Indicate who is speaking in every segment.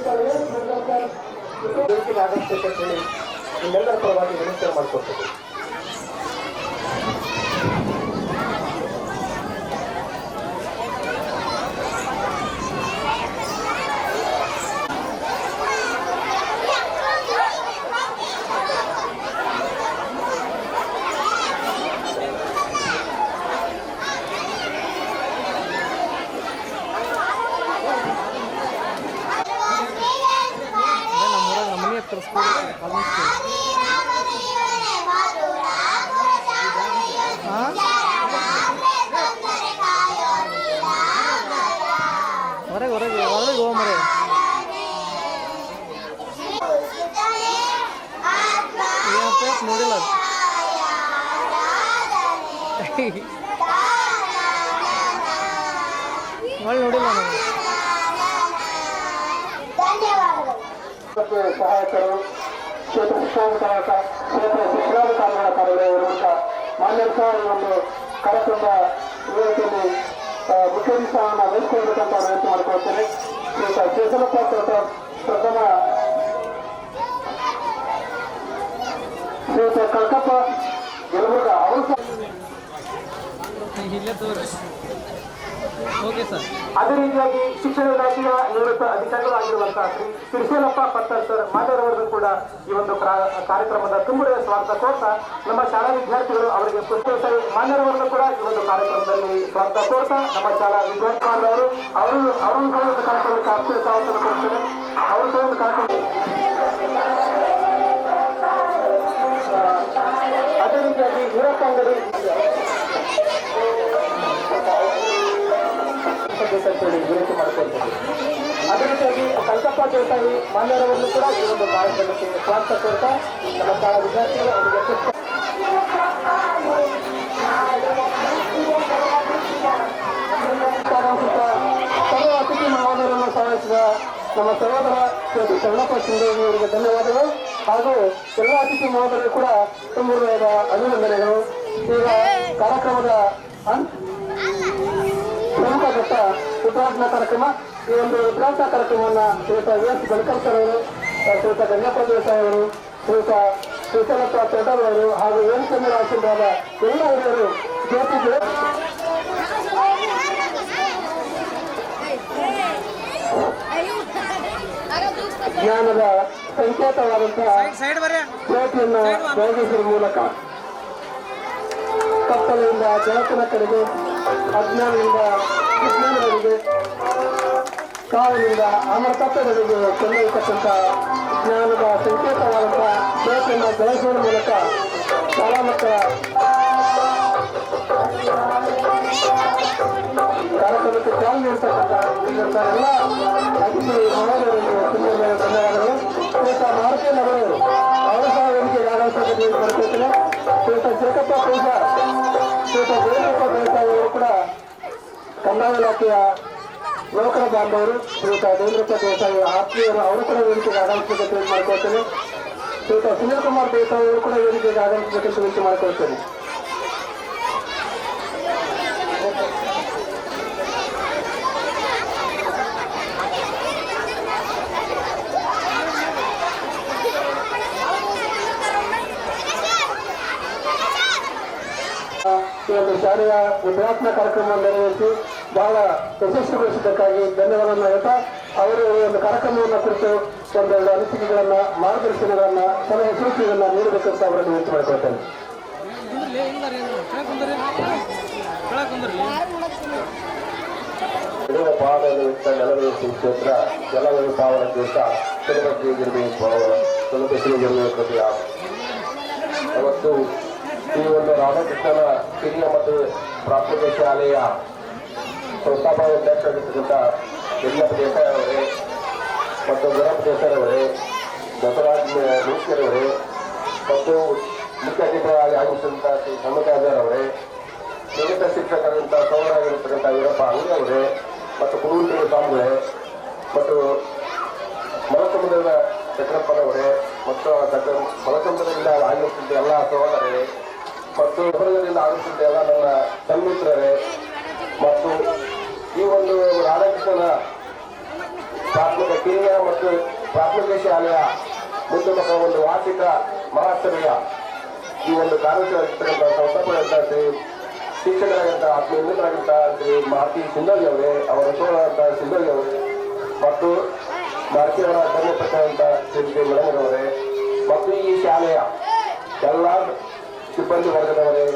Speaker 1: ಆಗತ್ತೆ ಅಂತ ಹೇಳಿ ನಿಮ್ಮೆಲ್ಲರ ಪರವಾಗಿ ವಿನಂತಿ ಮಾಡಿಕೊಡ್ತೇವೆ.
Speaker 2: ಹೊರಗೆ ಹೊರಗೆ ಹೊರಗೆ ಹೋಗ ಮರೆ ನೋಡಿಲ್ಲ ಒಳ್ಳೆ ನೋಡಿಲ್ಲ ನಾವು
Speaker 1: ಸಹಾಯಕರು ಕ್ಷೇತ್ರ ಕ್ಷೇತ್ರ ಶಿಕ್ಷಣಾಧಿಕಾರಿಗಳ ಕಾರ್ಯಾಲಯ ಇರುವಂತಹ ಮಾನ್ಯರು ಸಹ ಈ ಒಂದು ಕಾರ್ಯಕ್ರಮದ ವೇದಿಕೆಯಲ್ಲಿ ಮುಖ್ಯ ಸ್ಥಾನವನ್ನು ವಹಿಸಿಕೊಳ್ಳಬೇಕಂತ ವಿನಂತಿ ಮಾಡಿಕೊಳ್ತೇನೆ. ಕೇಸಲಪ್ಪ ಪ್ರಥಮ ಶ್ರೀಯುತ ಕಲ್ಕಪ್ಪ ಯಲಬುರ್ಗ ಅವರು ಸಹ ಅದೇ ರೀತಿಯಾಗಿ ಶಿಕ್ಷಣ ಇಲಾಖೆಯ ನಿವೃತ್ತ ಅಧಿಕಾರಿಗಳಾಗಿರುವಂತಹ ಶ್ರೀ ಶ್ರೀಶೈಲಪ್ಪ ಪತ್ತರ್ ಸರ್ ಮಾದೇರವರಿಗೂ ಕೂಡ ಈ ಒಂದು ಕಾರ್ಯಕ್ರಮದ ತುಂಬುடைய ಸ್ವಾಗತ ಕೋರ್ತಾ ನಮ್ಮ ಶಾಲಾ ವಿದ್ಯಾರ್ಥಿಗಳು ಅವರಿಗೆ ಮಾನ್ಯರವರನ್ನು ಕೂಡ ಈ ಒಂದು ಕಾರ್ಯಕ್ರಮದಲ್ಲಿ ಸ್ವಾಗತ ಕೋರ್ತಾ ನಮ್ಮ ಶಾಲಾ ವಿದ್ಯಾರ್ಥಿಗಳವರು ಅವರನ್ನು ಕೂಡ ಒಂದು ಕಾರ್ಯಕ್ರಮಕ್ಕೆ ಆರ್ಥಿಕ ಸ್ವಾಗತ ಕೊಡ್ತಾರೆ. ಅವರು ಕೂಡ ಒಂದು ಕಾರ್ಯಕ್ರಮ ಅದೇ ರೀತಿಯಾಗಿ ವೀರಪ್ಪ ಅಂಗಡಿ ವಿನಂತಿ ಮಾಡಿಕೊಳ್ತೇವೆ. ಅದೇ ರೀತಿಯಾಗಿ ಕಲ್ಕಪ್ಪ ದೇಸಾಯಿ ಮಾನ್ಯರವರನ್ನು ಕೂಡ ಈ ಒಂದು ಕಾರ್ಯಕ್ರಮಕ್ಕೆ ಸ್ವಾಗತ ಕೊಡ್ತಾ ನಮ್ಮ ಶಾಲಾ ವಿದ್ಯಾರ್ಥಿಗಳು ಅವರಿಗೆ ಸರ್ವ ಅತಿಥಿ ಮಹೋದಯರನ್ನು ಸಹಾಯಿಸಿದ ನಮ್ಮ ಸಹೋದರ ಶರಣಪ್ಪ ಸಿಂಧೇವಿ ಅವರಿಗೆ ಧನ್ಯವಾದಗಳು ಹಾಗೂ ಎಲ್ಲ ಅತಿಥಿ ಮಹೋದಯರು ಕೂಡ ತುಂಬ ಅಭಿನಂದನೆಗಳು. ಈಗ ಕಾರ್ಯಕ್ರಮದ ಪ್ರಮುಖ ಘಟ್ಟ ಉದ್ಘಾಟನಾ ಕಾರ್ಯಕ್ರಮ. ಈ ಒಂದು ಉದ್ಘಾಟನಾ ಕಾರ್ಯಕ್ರಮವನ್ನು ಶ್ರೀಯುತ ಎಸ್ ಬಣಕರ್ ಅವರು, ಶ್ರೀಯುತ ಗಂಗಪ್ಪ ದೇಸಾಯಿ ಅವರು, ಶ್ರೀಯುತ ಶ್ರೀಶೈಲಪ್ಪ ತೋಟರ್ ಅವರು ಹಾಗೂ ವೇಣುಚಂದ್ರ ಆಶೀರ್ವಾದ ಎಲ್ಲ ಹಿರಿಯರು ಜ್ಯೋತಿಗಳು ಜ್ಞಾನದ ಸಂಕೇತವಾದಂತಹ ಜ್ಯೋತಿಯನ್ನು ಬೆಳಗಿಸುವ ಮೂಲಕ ಕತ್ತಲೆಯಿಂದ ಬೆಳಕಿನ ಕಡೆಗೆ, ಅಜ್ಞಾನದಿಂದ ವಿಜ್ಞಾನಗಳಿಗೆ, ಕಾಲದಿಂದ ಅಮರತತ್ವಗಳಿಗೆ ಕೊಂಡೊಯ್ಯತಕ್ಕಂಥ ಜ್ಞಾನದ ಸಂಕೇತವಾದಂತಹ ಜ್ಯೋತಿಯನ್ನು ಬೆಳೆಸುವ ಮೂಲಕ ಶಾಲಾ ಮಕ್ಕಳ ಕಾರ್ಯಕ್ರಮಕ್ಕೆ ಚಾಲನೆ ನೀಡತಕ್ಕಂಥ ಎಲ್ಲ ಅತಿಥಿ ಮಹೋದಯರಿಗೆ ತುಂಬ ಧನ್ಯವಾದಗಳು. ಶ್ರೀಯುತ ಮಾರುತಿಯವರು ಅವರು ಸಹ ವೇದಿಕೆಗೆ ಆಗಮಿಸಬೇಕು ಬರ್ತೇನೆ. ಶ್ರೀಯುತ ಜೇಕಪ್ಪ ಪೂಜಾ, ಶ್ರೀಯುತ ಜಯಪ್ಪ ದೇಸಾಯಿ ಅವರು ಕೂಡ ಕಂದಾಯ ಇಲಾಖೆಯ ನೌಕರ ಬಾಂಧವರು, ಶ್ರೀಯುತ ದೇವೇಂದ್ರಪ್ಪ ದೇಸಾಯಿ ಆತ್ಮೀಯರು ಅವರು ಕೂಡ ವೇದಿಕೆಗೆ ಆಗಮಿಸಬೇಕಂತ ಮಾಡ್ಕೊಳ್ತೇನೆ. ಶ್ರೀಯುತ ಸುನೀಲ್ ಕುಮಾರ್ ದೇಸಾಯಿ ಅವರು ಕೂಡ ವೇದಿಕೆಗೆ ಆಗಮಿಸಬೇಕಂತ ವಿನಂತಿ ಮಾಡ್ಕೊಳ್ತೇನೆ. ಈ ಒಂದು ಶಾಲೆಯ ಉದ್ಘಾಟನಾ ಕಾರ್ಯಕ್ರಮವನ್ನು ನೆರವೇರಿಸಿ ಬಹಳ ಯಶಸ್ವಿಗೊಳಿಸಿದ್ದಕ್ಕಾಗಿ ಧನ್ಯವಾದವನ್ನು ಹೇಳ್ತಾ ಅವರು ಈ ಒಂದು ಕಾರ್ಯಕ್ರಮವನ್ನು ಕುರಿತು ಒಂದೆರಡು ಅನಿಸಿಕೆಗಳನ್ನ, ಮಾರ್ಗದರ್ಶನಗಳನ್ನ, ಸಲಹೆ ಸೂಚನೆಗಳನ್ನ ನೀಡಬೇಕಂತ ಅವರನ್ನು ವಿನಂತಿ ಮಾಡಿಕೊಳ್ತೇನೆ.
Speaker 3: ನೆಲವೇರಿಸಿ ಕ್ಷೇತ್ರ ಜಲವಾಯು ಪಾವನ ದೇಶ ಅವತ್ತು ಈ ಒಂದು ರಾಧಾಕೃಷ್ಣನ ಹಿರಿಯ ಮತ್ತು ಪ್ರಾಥಮಿಕ ಶಾಲೆಯ ಸಂಸ್ಥಾಪಕ ಅಧ್ಯಕ್ಷರಾಗಿರ್ತಕ್ಕಂಥ ಯಲ್ಲಪ್ಪ ದೇಸಾಯಿ ಅವರೇ ಮತ್ತು ಗುರಪ್ಪ ದೇಸಾಯಿ ಅವರೇ, ಬಸವರಾಜ್ ಮುಖ್ಯರವರೇ ಮತ್ತು ಮುಖ್ಯ ಅತಿಥಿಗಳಾಗಿ ಆಗಮಿಸಿದಂಥ ಶ್ರೀ ಸಮ್ಮತಾಜರ್ ಅವರೇ, ನಿಗದಿತ ಶಿಕ್ಷಕರಂಥ ಸೌರಾಗಿರತಕ್ಕಂಥ ವೀರಪ್ಪ ಅಂಗಡಿ ಅವರೇ ಮತ್ತು ಕುರುವಂತಿಗೆ ಸ್ವಾಮಿಗಳೇ ಮತ್ತು ಮಲಸಮುದ್ರದ ಚಕ್ರಪ್ಪನವರೇ ಮತ್ತು ಮಲಸಮುದ್ರದಿಂದ ಆಗಮಿಸಿದ್ದ ಎಲ್ಲ ಸಹೋದರರೇ ಮತ್ತು ಹೊರಗದಿಂದ ಆಗಮಿಸಿದ್ದ ಎಲ್ಲ ನನ್ನ ಸನ್ಮಿತ್ರರೇ ಮತ್ತು ಈ ಒಂದು ರಾಧಾಕೃಷ್ಣನ ಪ್ರಾಥಮಿಕ ಕಿರಿಯ ಮತ್ತು ಪ್ರಾಥಮಿಕ ಶಾಲೆಯ ಮುಂದೆ ಮಕ್ಕಳ ಒಂದು ವಾರ್ಷಿಕ ಮಹಾಸಭೆಯ ಈ ಒಂದು ಕಾರ್ಯಕ್ರಮ ಸಂಸ್ಥಾಪಕ ಶಿಕ್ಷಕರಾಗಿದ್ದ ಆತ್ಮೀಯರಾಗಿದ್ದ ಶ್ರೀ ಮಾರುತಿ ಸಿಂಧೋಗಿ ಅವರೇ, ಅವರ ಸೋದರಂತ ಸಿಂಧೋಗಿ ಅವರೇ ಮತ್ತು ಮಾರುತಿಯವರ ಧರ್ಮಪಟ್ಟಂತ ಶ್ರೀ ಮೇಡಮ್ ಅವರೇ ಮತ್ತು ಈ ಶಾಲೆಯ ಎಲ್ಲ ಸಿಬ್ಬಂದಿ ವರ್ಗದವರೇ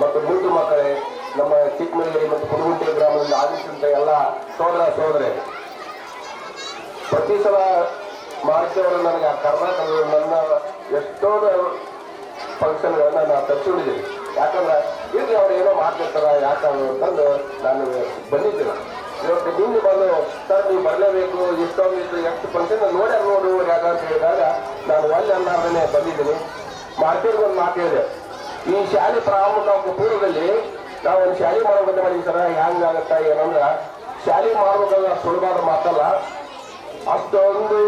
Speaker 3: ಮತ್ತು ಮುದ್ದು ಮಕ್ಕಳೇ, ನಮ್ಮ ಚಿಕ್ಕಮಗಳೂರು ಮತ್ತು ಕುರುಗುಂಟೆ ಗ್ರಾಮದಿಂದ ಆಗಮಿಸಿದಂಥ ಎಲ್ಲ ಸೋದರೇ, ಪ್ರತಿ ಸಲ ಮಾರುತಿಯವರು ನನಗೆ ಆ ಕರ್ನಾಟಕದ ನನ್ನ ಎಷ್ಟೋ ಫಂಕ್ಷನ್ಗಳನ್ನ ನಾನು ತಪ್ಪಿಸಿಕೊಂಡಿದ್ದೀನಿ. ಯಾಕಂದ್ರೆ ಇಲ್ಲಿ ಅವ್ರು ಏನೋ ಮಾಡ್ತಿರ್ತಾರ ಯಾಕಂದ್ರೆ ಅಂತಂದು ನಾನು ಬಂದಿದ್ದಿಲ್ಲ. ಇವತ್ತು ನಿನ್ನೆ ಬಂದು ಸರ್ ನೀವು ಬರಲೇಬೇಕು, ಇಷ್ಟೊಂದು ಎಷ್ಟು ಫಂಕ್ಷನ್ ನೋಡು ಯಾಕ ಅಂತ ಹೇಳಿದಾಗ ನಾನು ಒಳ್ಳೆ ಅನ್ನಾರ್ದೇ ಬಂದಿದ್ದೀನಿ. ಮಾರ್ಕೆಟ್ಗೆ ಒಂದು ಮಾತು ಹೇಳಿದೆ, ಈ ಶಾಲೆ ಪ್ರಾರಂಭ ಪೂರ್ವದಲ್ಲಿ ನಾವು ಒಂದು ಶಾಲೆ ಮಾಡೋ ಮಾಡಿದ್ವಿ ಸರ, ಹೆಂಗಾಗತ್ತ ಏನಂದ್ರೆ ಶಾಲೆ ಮಾಡ್ಬೇಕಲ್ಲ ಸುಲಭವಾದ ಮಾತಲ್ಲ. ಅಷ್ಟೊಂದು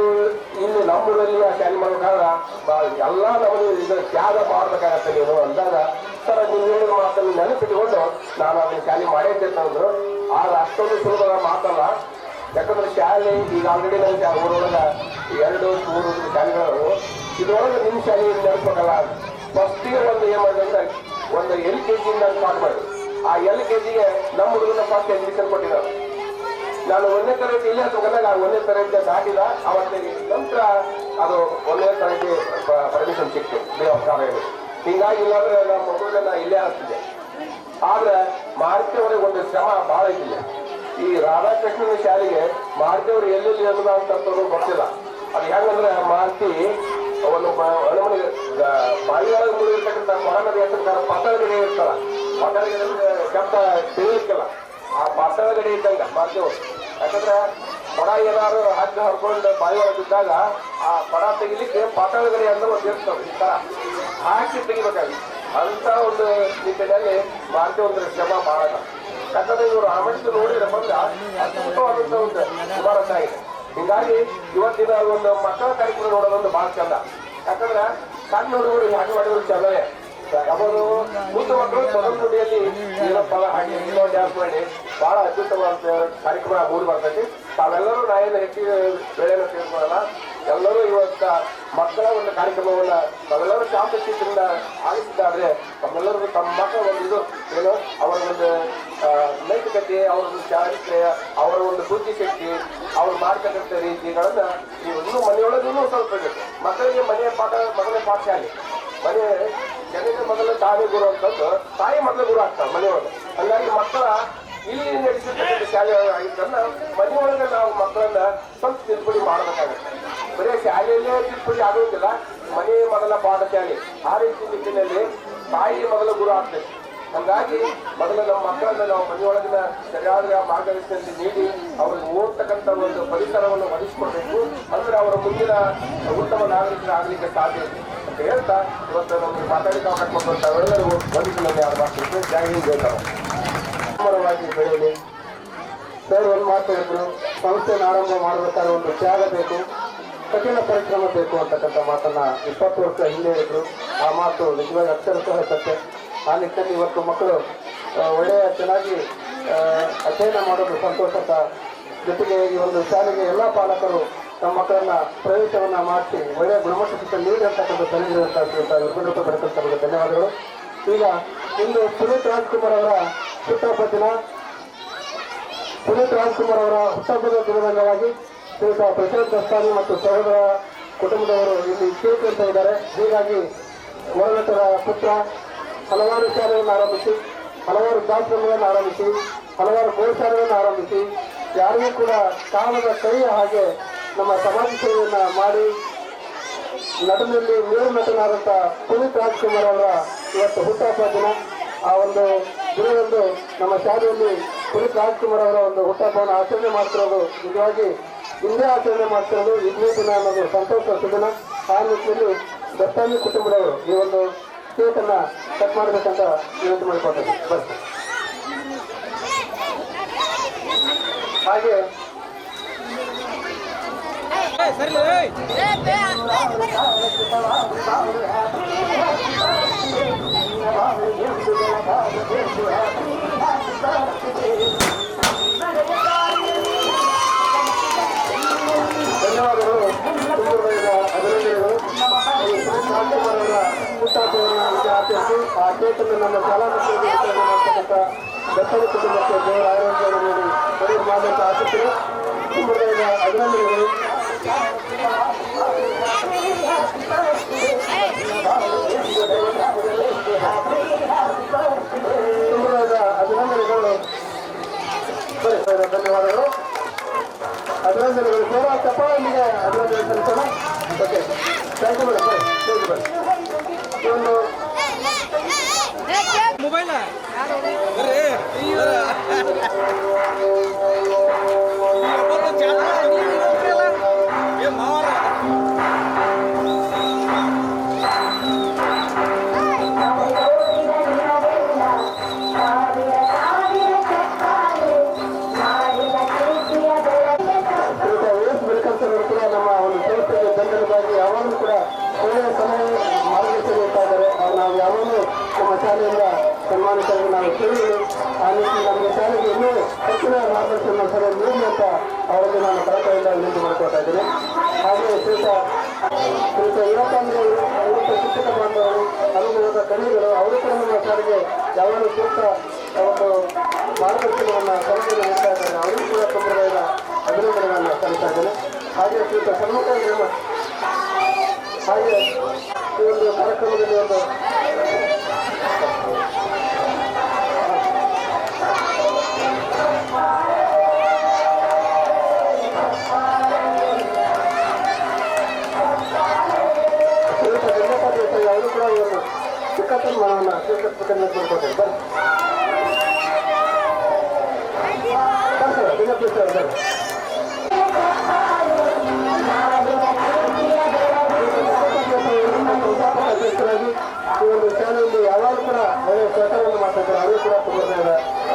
Speaker 3: ಇಲ್ಲಿ ನಮ್ಮೂರಲ್ಲಿ ಆ ಶಾಲೆ ಮಾಡ್ಬೇಕಾದ್ರೆ ಎಲ್ಲ ನಮಗೆ ಇದು ತ್ಯಾಗ ಮಾಡ್ಬೇಕಾಗತ್ತೆ ನೀನು ಅಂದಾಗ, ಸರ್ ನೀವು ಹೇಳಿದ ಮಾತನ್ನು ನೆನಪಿಟ್ಟುಕೊಂಡು ನಾನು ಅದನ್ನ ಶಾಲೆ ಮಾಡೇತೇನೆ ಅಂದ್ರು. ಆದ್ರೆ ಅಷ್ಟೊಂದು ಸುಲಭದ ಮಾತಲ್ಲ. ಯಾಕಂದ್ರೆ ಶಾಲೆ ಈಗ ಆಲ್ರೆಡಿ ನನ್ನ ಊರೊಳಗ 2-3 ಶಾಲೆಗಳು, ಇದ್ರೊಳಗೆ ನಿಮ್ಮ ಶಾಲೆ ನೆನಪಲ್ಲ. ಫಸ್ಟಿಗೆ ಒಂದು ಏನ್ ಮಾಡಿದೆ ಅಂದ್ರೆ ಒಂದು LKG ಸ್ಟಾರ್ಟ್ ಮಾಡಿ, ಆ LKGಗೆ ನಮ್ಮ ಹುಡುಗನ ಫಸ್ಟ್ ಅಡ್ಮಿಷನ್ ಕೊಟ್ಟಿದ್ದಾರೆ. ನಾನು 1ನೇ ತರಗತಿ ಇಲ್ಲೇ ತಗೊಂಡಾಗ 1ನೇ ತರಗತಿ ದಾಟಿದ ಅವತ್ತಿಗೆ ನಂತರ ಅದು 1ನೇ ತರಗತಿ ಪರ್ಮಿಷನ್ ಸಿಕ್ತು ದೇವಸ್ಥಾನ. ಹಿಂಗಾಗಿ ಇಲ್ಲಾಂದ್ರೆ ನಮ್ಮ ಮಗುವನ್ನ ಇಲ್ಲೇ ಆಗ್ತಿದೆ. ಆದ್ರೆ ಮಾರುತಿಯವರಿಗೆ ಒಂದು ಶ್ರಮ ಬಹಳ ಇದಿಲ್ಲ. ಈ ರಾಧಾಕೃಷ್ಣನ ಶಾಲೆಗೆ ಮಾರುತಿಯವರು ಎಲ್ಲೆಲ್ಲಿ ಅನ್ನೋದು ಅಂತ ಗೊತ್ತಿಲ್ಲ. ಅದು ಹೆಂಗಂದ್ರೆ ಮಾರುತಿ ಒಂದು ಮನೆಗೆ ಬಾವಿಯೊಳಗೆ ಮುಳುಗಿರ್ತಕ್ಕಂಥ ಕೊರನದ ಹೆಸರು ಪತ್ತಳಗಡೆ ಇರ್ತಾರ. ಪತ್ತಳಗಡೆ ಶಬ್ದ ತಿಳಿಲಿಕ್ಕಿಲ್ಲ. ಆ ಪತ್ತಳಗಡೆ ಇದ್ದಂಗ ಮಾರುತಿಯವರು. ಯಾಕಂದ್ರೆ ಕೊಡ ಏನಾದ್ರು ಹಗ್ಗ ಹರ್ಕೊಂಡು ಬಾವಿ ಒಳಗಿದ್ದಾಗ ಆ ಕೊಡ ತೆಗಿಲಿಕ್ಕೆ ಪತ್ತಳಗಡೆ ಅಂದ್ರೆ ಒಂದು ಇರ್ತದೆ, ಈ ತರ ಹಾಕಿ ತೆಗಿಬೇಕಾಗಿ ಅಂತ ಒಂದು ನಿಟ್ಟಿನಲ್ಲಿ ಮಾರುತಿ ಒಂದು ಶ್ರಮ ಬಹಳ. ಯಾಕಂದ್ರೆ ಇವರು ಆಮಂತ್ರ ನೋಡಿದ್ರೆ ಬಂದ ಅದ್ಭುತವಾದಂತ ಒಂದು ಇಮಾರತ ಆಗಿದೆ. ಹೀಗಾಗಿ ಇವತ್ತಿನ ಒಂದು ಮಕ್ಕಳ ಕಾರ್ಯಕ್ರಮ ನೋಡೋದೊಂದು ಬಹಳ ಚಂದ. ಯಾಕಂದ್ರೆ ಸಣ್ಣ ಹುಡುಗರು ಹಾಗೆ ಮಾಡಿದ್ರು ಚಂದವೇ. ಅವರು ಮುದ್ದು ಮಕ್ಕಳು ಮೊದಲ ನುಡಿಯಲ್ಲಿ ಏನಪ್ಪ ಹಾಗೆ ಡ್ಯಾನ್ಸ್ ಮಾಡಿ ಬಹಳ ಅದ್ಭುತವಾದ ಕಾರ್ಯಕ್ರಮ ಮೂಡಿ ಬರ್ತೈತಿ. ತಾವೆಲ್ಲರೂ ನಾವೇನು ಹೆಚ್ಚಿನ ಬೆಳೆಯನ್ನು ತಿಳ್ಕೊಳ್ಳಲ್ಲ. ಎಲ್ಲರೂ ಇವತ್ತ ಮಕ್ಕಳ ಒಂದು ಕಾರ್ಯಕ್ರಮವನ್ನ ತಾವೆಲ್ಲರೂ ಶಾಂತಚಿತ್ರದಿಂದ ಆಲಿಸಿದ್ದಾದ್ರೆ ತಮ್ಮೆಲ್ಲರಿಗೂ ತಮ್ಮ ಮಕ್ಕಳ ಒಂದು ಇದು ಏನು ಅವರ ಒಂದು ನೈತಿಕತೆ, ಅವರ ಒಂದು ಚಾರಿತ್ರ್ಯ, ಅವರ ಒಂದು ಬುದ್ಧಿಶಕ್ತಿ, ಅವ್ರು ಮಾಡ್ತಕ್ಕಂಥ ರೀತಿಗಳನ್ನ ನೀವು ಇನ್ನೂ ಮನೆಯೊಳಗೆ ಇನ್ನೂ ಸ್ವಲ್ಪ ಬೇಕು. ಮಕ್ಕಳಿಗೆ ಮನೆಯ ಮೊದಲನೇ ಪಾಠಶಾಲೆ, ಮನೆ ಜನರಿಗೆ ಮೊದಲ ತಾಯಿ ಗುರು ಅಂತಂದು ತಾಯಿ ಮೊದಲ ಗುರು ಆಗ್ತಾರೆ ಮನೆಯೊಳಗೆ. ಹಂಗಾಗಿ ಮಕ್ಕಳ ಇಲ್ಲಿ ನಡೆಸಿರ್ತಕ್ಕಂಥ ಶಾಲೆ ಆಗಿದ್ದನ್ನ ಮನೆಯೊಳಗೆ ನಾವು ಮಕ್ಕಳನ್ನ ಸ್ವಲ್ಪ ತಿದ್ದುಪಡಿ ಮಾಡಬೇಕಾಗುತ್ತೆ. ಬರೀ ಶಾಲೆಯಲ್ಲೇ ತಿದ್ದುಪಡಿ ಆಗುವುದಿಲ್ಲ, ಮನೆ ಮೊದಲ ಪಾಠಶಾಲೆ. ಆ ರೀತಿ ನಿಟ್ಟಿನಲ್ಲಿ ತಾಯಿ ಮೊದಲ ಗುರು ಆಗ್ತದೆ. ಹಂಗಾಗಿ ಮೊದಲ ನಮ್ಮ ಮಕ್ಕಳನ್ನ ನಾವು ಮನೆಯೊಳಗಿನ ಸರಿಯಾದ ಮಾರ್ಗದರ್ಶನ ನೀಡಿ ಅವ್ರಿಗೆ ಓದ್ತಕ್ಕಂಥ ಒಂದು ಪರಿಸರವನ್ನು ಒದಗಿಸಿಕೊಡ್ಬೇಕು. ಅಂದ್ರೆ ಅವರ ಮುಂದಿನ ಉತ್ತಮ ನಾಗರಿಕರಾಗಲಿಕ್ಕೆ ಸಾಧ್ಯ ಅಂತ ಹೇಳ್ತಾ ಇವತ್ತು ನಮಗೆ ಮಾತಾಡಿದ ಅವಕಾಶ ಕೊಟ್ಟಂತ ಎಲ್ಲರಿಗೂ ವಂದಿಸಿನಲ್ಲಿ ಯಾರು ಮಾಡ್ತಿದ್ರು. ಜೈ ಹಿಂದ್, ಜೈ ಕರ್ನಾಟಕ. ಬೆಳೆಯಲಿ ಸರ್ ಒಂದು ಮಾತು ಹೇಳಿದ್ರು, ಸಂಸ್ಥೆಯನ್ನು ಆರಂಭ ಮಾಡಬೇಕಾದ್ರೆ ಒಂದು ತ್ಯಾಗ ಬೇಕು, ಕಠಿಣ ಪರಿಶ್ರಮ ಬೇಕು ಅಂತಕ್ಕಂಥ ಮಾತನ್ನ 20 ವರ್ಷ ಹಿಂದೆ ಹೇಳಿದ್ರು. ಆ ಮಾತು ನಿಜವಾಗಿ ಅಕ್ಷರಶಃ ಸತ್ಯ. ಆ ನಿಟ್ಟಿನಲ್ಲಿ ಇವತ್ತು ಮಕ್ಕಳು ಒಳ್ಳೆಯ ಚೆನ್ನಾಗಿ ಅಧ್ಯಯನ ಮಾಡೋದು ಸಂತೋಷದ ಜೊತೆಗೆ ಈ ಒಂದು ಶಾಲೆಗೆ ಎಲ್ಲ ಪಾಲಕರು ತಮ್ಮ ಮಕ್ಕಳನ್ನ ಪ್ರವೇಶವನ್ನ ಮಾಡಿಸಿ ಒಳ್ಳೆಯ ಗುಣಮಟ್ಟ ಶಿಕ್ಷಣ ನೀಡಿ ಅಂತಕ್ಕಂಥ ಸಲಹೆಗಳಿರುವಂತಹ ರೂಪಾಯಿ ಪಡೆದಂತ ಧನ್ಯವಾದಗಳು. ಈಗ ಇಂದು ಪುನೀತ್ ರಾಜ್ಕುಮಾರ್ ಅವರ ಹುಟ್ಟುಹಬ್ಬ ದಿನ. ಪುನೀತ್ ರಾಜ್ಕುಮಾರ್ ಅವರ ಹುಟ್ಟುಹಬ್ಬದ ದಿನದ ಅಂಗವಾಗಿ ಶ್ರೀಯುತ ಪ್ರಶಾಂತ್ ದಸ್ತಾನಿ ಮತ್ತು ಸಹೋದರ ಕುಟುಂಬದವರು ಇಲ್ಲಿ ಕೇಕ್ ಅಂತ ಇದ್ದಾರೆ. ಹೀಗಾಗಿ ಮೊದಲಟರ ಪುತ್ರ ಹಲವಾರು ಶಾಲೆಗಳನ್ನು ಆರಂಭಿಸಿ, ಹಲವಾರು ವೃದ್ಧಾಶ್ರಮಗಳನ್ನು ಆರಂಭಿಸಿ, ಹಲವಾರು ಗೋಶಾಲೆಗಳನ್ನು ಆರಂಭಿಸಿ, ಯಾರಿಗೂ ಕೂಡ ಕಾಲದ ಕೈಯ ಹಾಗೆ ನಮ್ಮ ಸಮಾಜ ಸೇವೆಯನ್ನ ಮಾಡಿ ನಟನಲ್ಲಿ ಮೇರು ನಟನಾದಂಥ ಪುನೀತ್ ರಾಜ್ಕುಮಾರ್ ಅವರ ಇವತ್ತು ಹುಟ್ಟುಹಬ್ಬ ದಿನ. ಆ ಒಂದು ದಿನದಂದು ನಮ್ಮ ಶಾಲೆಯಲ್ಲಿ ಪುನೀತ್ ರಾಜ್ಕುಮಾರ್ ಅವರ ಒಂದು ಹುಟ್ಟುಹಬ್ಬವನ್ನು ಆಚರಣೆ ಮಾಡ್ತಿರೋದು ನಿಜವಾಗಿ ಹಿಂದೆ ಆಚರಣೆ ಮಾಡ್ತಿರೋದು ಇದೇ ದಿನ ಅನ್ನೋದು ಸಂತೋಷ ಸುದಿನ. ಆ ನಿಟ್ಟಿನಲ್ಲಿ ದತ್ತಾನಿ ಕುಟುಂಬದವರು ಈ ಒಂದು ಕೇಕನ್ನ ಕಟ್ ಮಾಡಬೇಕಂತ ವಿನಂತಿ ಮಾಡಿಕೊಡ್ತಾರೆ. ಬಸ್ ಹಾಗೆ
Speaker 1: ಮಕ್ಕಳ ಕುಟುಂಬಕ್ಕೆ ದೇವರ ಆರೋಗ್ಯವನ್ನು ನೀಡಿ ಒಳ್ಳೆಯ ಮಾಡುವಂತ ಆಸಕ್ತರು ಕುಟುಂಬದ ಅಭಿನಂದನೆಗಳು. ಕುಟುಂಬದ ಅಭಿನಂದನೆಗಳು. ಧನ್ಯವಾದಗಳು. ಅಭಿನಂದನೆಗಳು. ಸೇವಾ ಚಪ್ಪಾಳಿಗೆ ಅಭಿನಂದನೆ ಸಲ್ಲಿಸೋಣ. Okay, thank you madam. ಬನ್ನಿ ಒಂದು
Speaker 2: ಮೊಬೈಲ
Speaker 1: ನಮ್ಮ ಒಂದು ಸಂಸ್ಥೆಗೆ ಬೆಂಬಲವಾಗಿ ಯಾವಾಗಲೂ ಕೂಡ ಒಳ್ಳೆಯ ಸಮಯ ಮಾರ್ಗದರ್ಶನ ಇರ್ತಾ ಇದ್ದಾರೆ. ನಾವು ಯಾವಾಗಲೂ ನಮ್ಮ ಶಾಲೆಯಿಂದ ಸನ್ಮಾನಿತರಾಗಿ ನಾವು ಕೇಳಿದ್ರು. ಆ ನಿಟ್ಟಿನಲ್ಲಿ ನಮ್ಮ ಶಾಲೆಗೆ ಇನ್ನೂ ಹೆಚ್ಚಿನ ಮಾರ್ಗದರ್ಶನ ಸಭೆ ನೀಡಿ ಅಂತ ಅವರಲ್ಲಿ ನಾನು ಕಳಕಳಿಯಿಂದ ವಿನಂತಿ ಮಾಡ್ಕೊಳ್ತಾ ಇದ್ದೇನೆ. ಹಾಗೆ ಶ್ರೀಯುತ ಯುವಕಂದ್ರೆ ಶಿಕ್ಷಕ ಬಾಂಧವರು, ಅನುಭವದ ಕಣಿಗಳು ಅವರು ಕೂಡ ನಮ್ಮ ಶಾಲೆಗೆ ಯಾವಾಗಲೂ ಸೂಕ್ತ ಒಂದು ಮಾರ್ಗದರ್ಶನವನ್ನು ಸಲಹೆ ನೀಡ್ತಾ ಇದ್ದಾರೆ. ಅವರಿಗೂ ಕೂಡ ತುಂಬ ಅಭಿನಂದನೆಗಳನ್ನು ಸಲ್ಲಿಸ್ತಾ ಇದ್ದೇನೆ. ಹಾಗೆ ಶ್ರೀಯುತ ಸನ್ಮುಖ ಹಾಗೆ ಈ ಒಂದು ಕಾರ್ಯಕ್ರಮದಲ್ಲಿ ಒಂದು ಶ್ರೀಯುತ ಲಿಂಗಪ್ಪ ದೇಸಾಯಿ ಅವರು ಕೂಡ ಈ ಒಂದು ಚಿಕ್ಕಪ್ಪನ ಮನವನ್ನು ಸ್ವೀಕರಿಸಬೇಕಂತ ಮಾಡ್ಕೊಳ್ತಾರೆ. ಸರ್ ಲಿಂಗಪ್ಪ ದೇಸಾಯಿ ಅವರು ಅಧ್ಯಕ್ಷರಾಗಿ ಈ ಒಂದು ಶಾಲೆಯಲ್ಲಿ ಯಾವಾಗ ಕೂಡ ಒಳ್ಳೆಯ ಕೆಲಸವನ್ನು ಮಾಡ್ತಾ ಇದ್ದಾರೆ. ಅವರು ಕೂಡ ತುಂಬ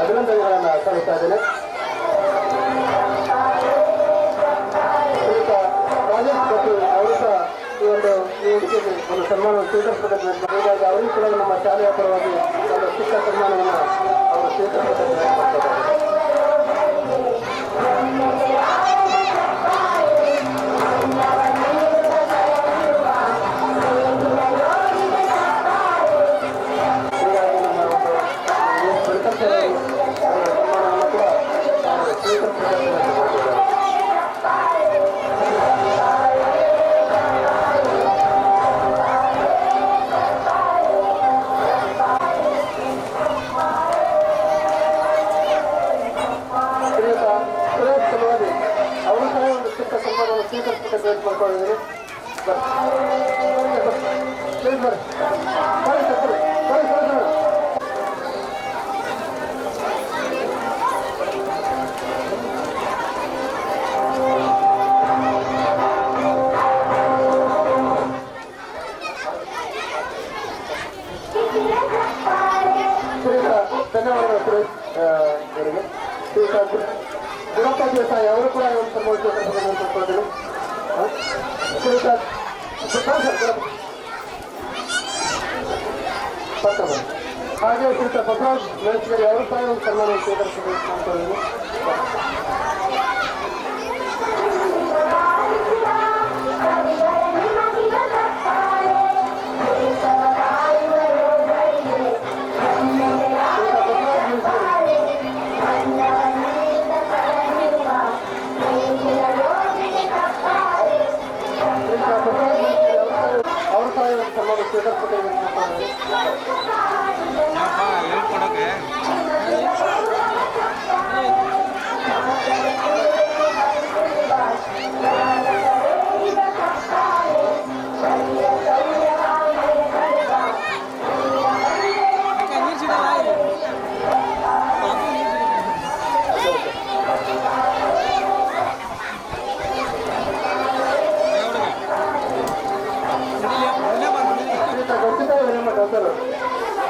Speaker 1: ಅಭಿನಂದನೆಗಳನ್ನು ಸಲ್ಲಿಸ್ತಾ ಇದ್ದೇನೆ. ಶ್ರೀಯುತ ರಾಜೇಶ್ ಭಟ್ಟಿ ಅವರು ಸಹ ಈ ಒಂದು ಒಂದು ಸನ್ಮಾನವನ್ನು ಸ್ವೀಕರಿಸಬೇಕಂತ ಹೀಗಾಗಿ ಅವರಿಗೂ ಕೂಡ ನಮ್ಮ ಶಾಲೆಯ ಪರವಾಗಿ ಒಂದು ಚಿಕ್ಕ ಸನ್ಮಾನವನ್ನು ಅವರು ಸ್ವೀಕರಿಸಬೇಕಂತ. ಧನ್ಯವಾದಗಳು ಸುರೇಶ್ ಅವರಿಗೆ. ಗುಣಪ್ಪ ದೇಸಾಯಿ ಅವರು ಕೂಡ ಒಂದು ಸನ್ಮಾನಿಸಿದ್ದಾರೆ. ಹಾಗೆ ಶ್ರೀಯುತ ಪ್ರಸಾದ್ ಮೆಣಸಿಗರಿ ಅವರು ಸಹ ಒಂದು ಸನ್ಮಾನ ಸ್ವೀಕರಿಸಬೇಕು. ಅವರು ಸಹ ಒಂದು ಸನ್ಮಾನ ಸ್ವೀಕರಿಸಬೇಕು.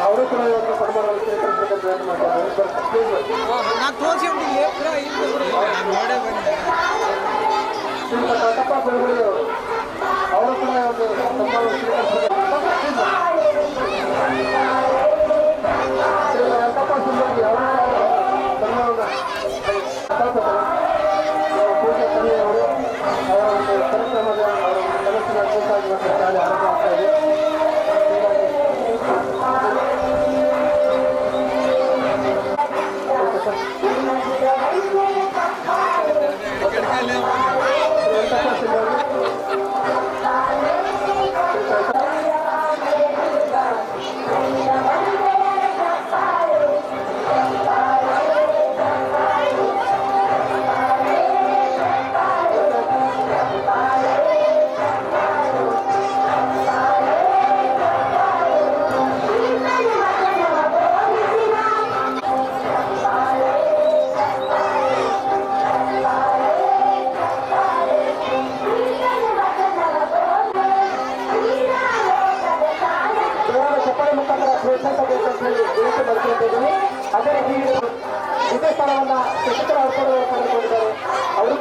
Speaker 1: ಅವರು ಕೂಡ ಇವತ್ತು ಸನ್ಮಾನವನ್ನು ಸ್ವೀಕರಿಸಬೇಕಂತ ಪ್ರಯತ್ನ ಮಾಡ್ತಾರೆ. ಕಟ್ಟಪ್ಪ ಬೆಳಗುಳಿ ಅವರು ಕೂಡ ಇವತ್ತು ಸನ್ಮಾನವನ್ನು ಸ್ವೀಕರಿಸಬೇಕು. ವೆಂಕಪ್ಪ ಸುಂದರಿ ಅವರು ಸನ್ಮಾನವನ್ನು ಪೂಜೆ ಕಲಿಯವರು ಅವರ ಒಂದು ಕಾರ್ಯಕ್ರಮದ ಅವರ ಕೆಲಸದ ಕುರಿತಾಗಿ ಶಾಲೆ ಆರಂಭ ಆಗ್ತಾ ಇದೆ.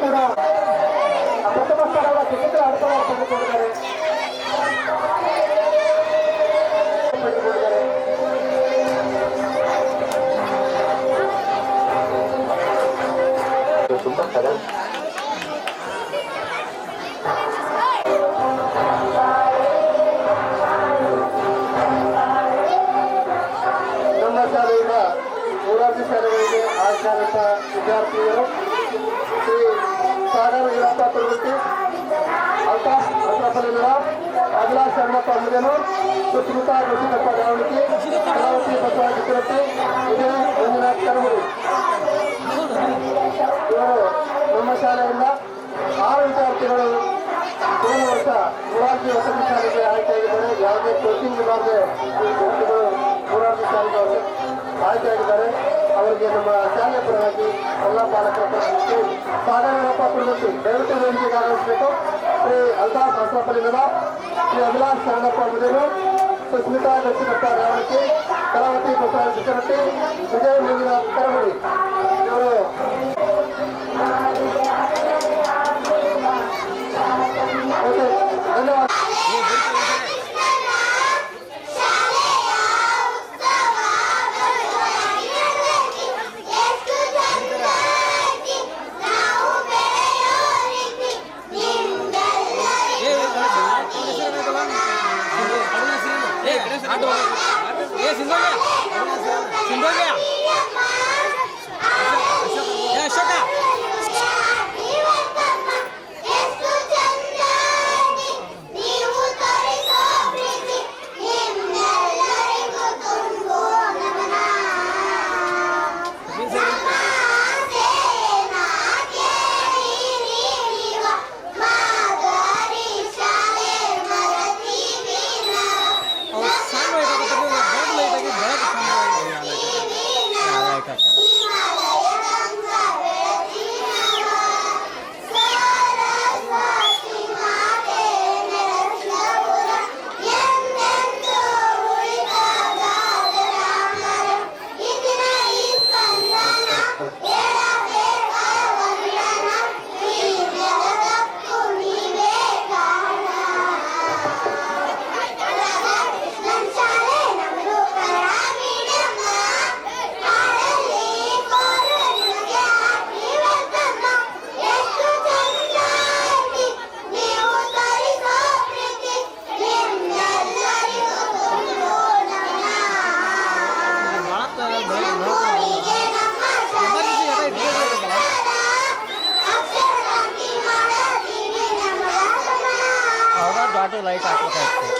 Speaker 1: ಕೂಡ ಪ್ರಥಮ ಸ್ಥಾನದ ಟಿಕೆಟ್ ಆಡ್ತಾರೆ ಪಡೆದುಕೊಂಡಿದ್ದಾರೆ.
Speaker 3: ತುಂಬಾ ಸರಿ.
Speaker 1: ನಮ್ಮ ಶಾಲೆಯಿಂದ ಮೂರಾರ್ಜಿ ಶಾಲೆಗಳಿಗೆ ಆಯ್ಕೆಯಾದಂಥ ವಿದ್ಯಾರ್ಥಿಗಳು ಶ್ರೀ ಸಾಗರ ವೀರಪ್ಪ ತುರುಗುತ್ತಿ, ಅಲ್ತಾಫ್ ಅಶ್ರಫಲಿನ, ಅಭಿಲಾಷ್ ಶರಣಪ್ಪ ಮುದೇನೂರ್, ಸುಸ್ಮಿತಾ ಋಷಿಕಪ್ಪ ದಾವಣಗಿ, ಕಲಾವತಿ ಬಸವರಾಜ ಚಿತ್ರಟ್ಟಿ, ವಿಜಯ ಮಂಜುನಾಥ್ ಕರಮುಡಿ. ಇವರು ನಮ್ಮ ಶಾಲೆಯಿಂದ 6 ವಿದ್ಯಾರ್ಥಿಗಳು ಹೋದ ವರ್ಷ ಮೂರಾರ್ಜಿ ವಸತಿ ಶಾಲೆಗೆ ಆಯ್ಕೆಯಾಗಿದ್ದಾರೆ. ಯಾವುದೇ ಕೋಚಿಂಗ್ ಇಲ್ಲದೆ ಈ ವಿದ್ಯಾರ್ಥಿಗಳು ಮೂರಾರ್ಜಿ ಶಾಲೆಗೆ ಆಯ್ಕೆಯಾಗಿದ್ದಾರೆ. ಅವರಿಗೆ ನಮ್ಮ ಶಾಲೆಯ ಪರವಾಗಿ ಎಲ್ಲ ಪಾಲಕರ ಪರವಾಗಿ ಸಾಗರಪ್ಪ ತುರುಗುತ್ತಿ ದಯವಿಟ್ಟು ವೇದಿಕೆಗೆ ಆಗಮಿಸಬೇಕು. ಶ್ರೀ ಅಲ್ತಾಫ್ ಅಶ್ರಫಲಿನ, ಶ್ರೀ ಅಭಿಲಾಷ್ ಶರಣಪ್ಪ ಮುದೇನೂರ್, ಸುಸ್ಮಿತಾ ಋಷಿಕಪ್ಪ ದಾವಣಗಿ, ಕಲಾವತಿ ಬಸವರಾಜ ಚಿತ್ರಟ್ಟಿ, ವಿಜಯ ಮಂಜುನಾಥ್ ಕರಮುಡಿ. ಇವರು ಧನ್ಯವಾದ.
Speaker 2: ಲೈಟ್ ಹಾಕ್ಬೇಕಾಗ್ತದೆ.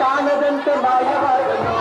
Speaker 1: ಕಾಣದಂತೆ ಮಾಯವಾದನು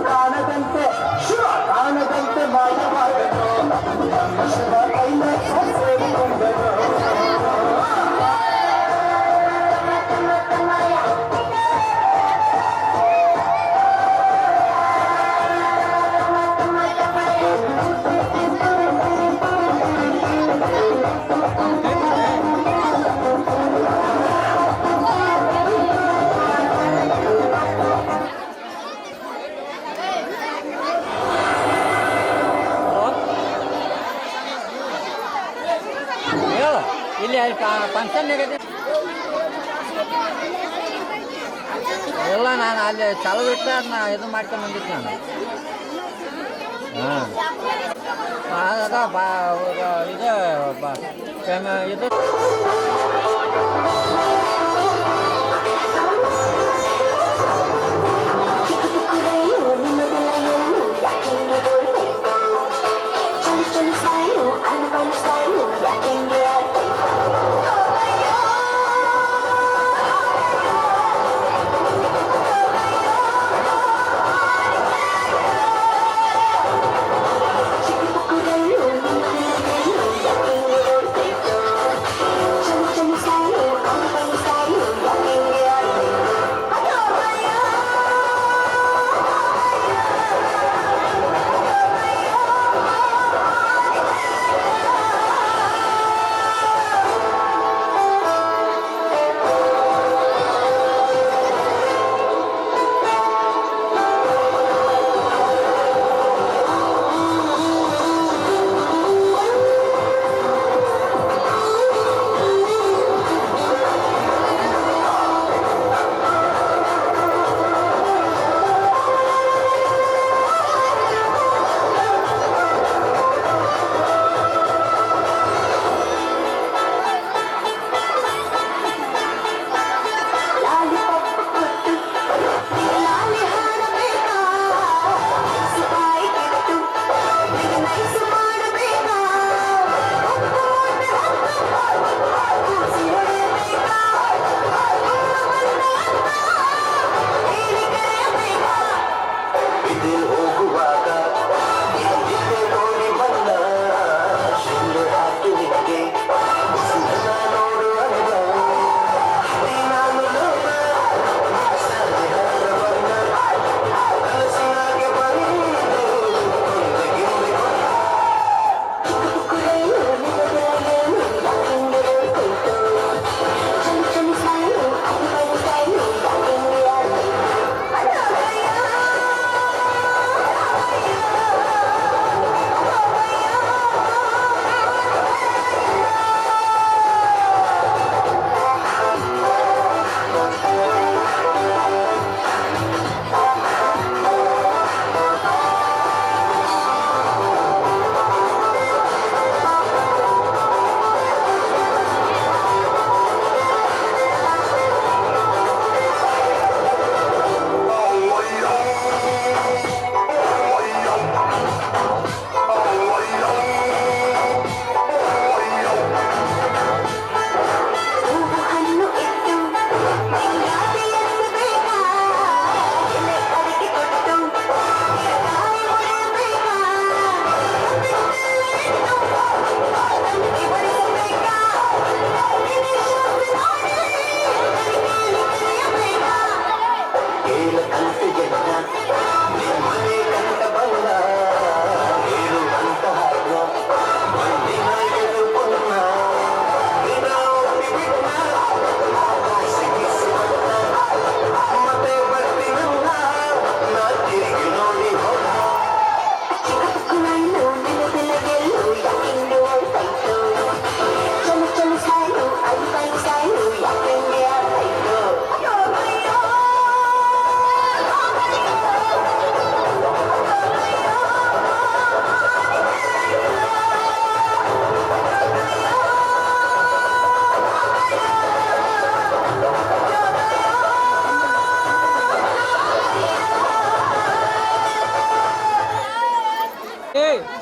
Speaker 1: ಕಾಣದಂತೆ
Speaker 2: ಇಲ್ಲಿ ಫಂಕ್ಷನ್ ಎಲ್ಲ ನಾನು ಅಲ್ಲಿ ಚಾಲು ಬಿಟ್ಟು ಅದನ್ನ ಇದು ಮಾಡ್ಕೊಂಡು ಬಂದಿದ್ದು ನಾನು ಹಾಂ ಆಗ ಇದು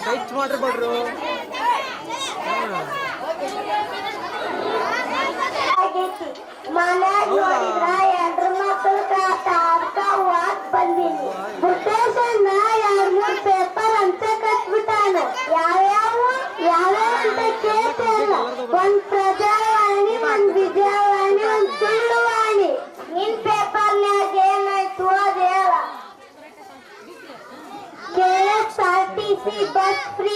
Speaker 2: ಟೈಟ್ ಮಾಡ್ರಿ ಬಿಡ್ರು
Speaker 4: ಮನ್ಯಾಗ ನೋಡಿದ್ರ ಎಲ್ರ ಮಕ್ಕಳು ವಾಕ್ ಬಂದೀನಿ ಮುಟ್ಟೇಶನ್ನ 2-3 ಪೇಪರ್ ಅಂತ ಕಟ್ಬಿಟ್ಟಾನ ಯಾವ್ಯಾವ ಅಂತ ಕೇಳ್ತೇನ ಒಂದ್ ಪ್ರಜಾವಾಣಿ ಒಂದ್ ವಿಜಯವಾಣಿ ಒಂದ್ ಸುಳ್ಳುವಾಣಿ ನಿನ್ ಪೇಪರ್ನ್ಯಾಗ ಏನಾಯ್ತು ಅದ ಹೇಳ KSRTC ಬಸ್ ಫ್ರೀ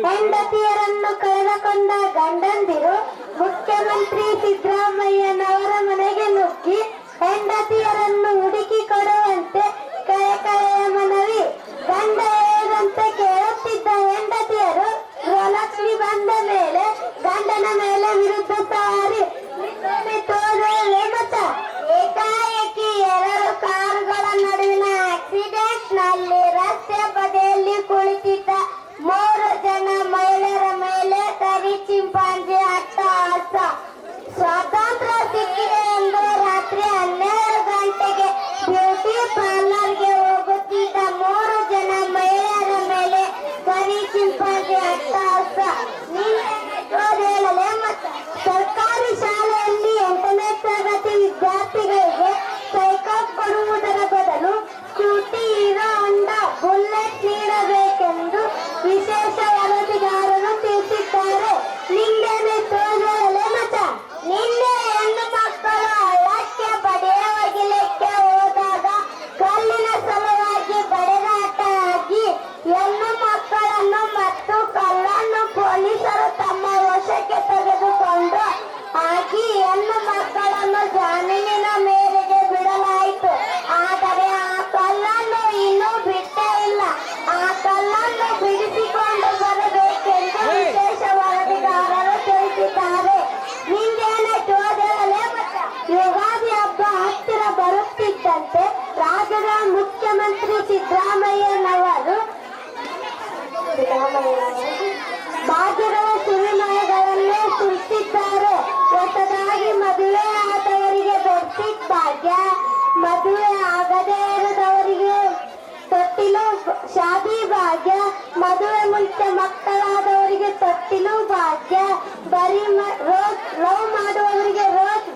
Speaker 4: ಹೆಂಡತಿಯರನ್ನು ಕಳೆದುಕೊಂಡ ಗಂಡಂದಿರು ಮುಖ್ಯಮಂತ್ರಿ ಸಿದ್ದರಾಮಯ್ಯನವರ ಮನೆಗೆ ನುಗ್ಗಿ ಹೆಂಡತಿಯರನ್ನು ಹುಡುಕಿ ಕೊಡುವಂತೆ ಕಳೆಯ ಮನವಿ. ಗಂಡ ಹೇಗಂತ ಕೇಳುತ್ತಿದ್ದ ಹೆಂಡತಿಯರು ಗೃಹಲಕ್ಷ್ಮಿ ಬಂದ ಮೇಲೆ ಗಂಡನ ಮೇಲೆ ವಿರುದ್ಧ ಸವಾರಿ ಮತ. ಏಕಾಏಕಿ 2 ಕಾರುಗಳ ನಡುವಿನ ಆಕ್ಸಿಡೆಂಟ್ ನಲ್ಲಿ ರಸ್ತೆ ಬದಿ ವರ್ಷ ಹೇಳಲೆ ಮತ್ತು ಸರ್ಕಾರಿ ಶಾಲೆಯಲ್ಲಿ 8ನೇ ತರಗತಿ ವಿದ್ಯಾರ್ಥಿಗಳಿಗೆ ಸೈಕಲ್ ಕೊಡುವುದರ ಬದಲು ಸ್ಕೂಟಿ, ಹೀರೋ ಹೊಂಡಾ, ಬುಲೆಟ್ ನೀಡಬೇಕೆಂದು ವಿಶೇಷ ವರದಿಗಾರರು ತಿಳಿಸಿದ್ದಾರೆ. ನಿಂಗೇನೆ ತೋರಲೆ ಮತ. ನಿನ್ನೆ ಹೆಣ್ಣು ಮಕ್ಕಳು ಹಳ್ಳಕ್ಕೆ ಬಡಿಯ ಒಗಿಲಿಕ್ಕೆ ಹೋದಾಗ ಕಲ್ಲಿನ ಸಲುವಾಗಿ ಬಡಿದಾಟ ಆಗಿ ಹೆಣ್ಣು ಮಕ್ಕಳನ್ನು ಮತ್ತು ಕಲ್ಲನ್ನು ಪೊಲೀಸರು ತಮ್ಮ ವಶಕ್ಕೆ ತೆಗೆದುಕೊಂಡು ಆಗಿ ಹೆಣ್ಣು ಮಕ್ಕಳನ್ನು ಜಾಮೀನಿನ ಮೇರೆಗೆ ಬಿಡಲಾಯಿತು. ಆದರೆ ಆ ಕಲ್ಲನ್ನು ಇನ್ನೂ ಬಿಟ್ಟೇ ಇಲ್ಲ. ಆ ಕಲ್ಲನ್ನು ಬಿಡಿಸಿಕೊಂಡು ಬರಬೇಕೆಂದು ವಿಶೇಷ ವರದಿಗಾರರು ತಿಳಿಸಿದ್ದಾರೆ. ನಿಂಗೇನೆ ತೋರಲೆ ಮತ. ಯುಗಾದಿ ಹಬ್ಬ ಹತ್ತಿರ ಬರುತ್ತಿದ್ದಂತೆ ರಾಜ್ಯದ ಮುಖ್ಯಮಂತ್ರಿ ಸಿದ್ದರಾಮಯ್ಯನವರು ಭಾಗ್ಯಗಳ ಸುರಿಮಳೆಗಳನ್ನೇ ಸುರಿಸಿದ್ದಾರೆ. ಹೊಸದಾಗಿ ಮದುವೆ ಆದವರಿಗೆ ಬೆಡ್ಶೀಟ್ ಭಾಗ್ಯ, ಮದುವೆ ಆಗದೇ ಇರದವರಿಗೆ ತೊಟ್ಟಿಲು ಶಾದಿ ಭಾಗ್ಯ, ಮದುವೆ ಮುಂಚೆ ಮಕ್ಕಳಾದವರಿಗೆ ತೊಟ್ಟಿಲು ಭಾಗ್ಯ, ಬರೀ ಲವ್ ಮಾಡುವವರಿಗೆ ರೋಸ್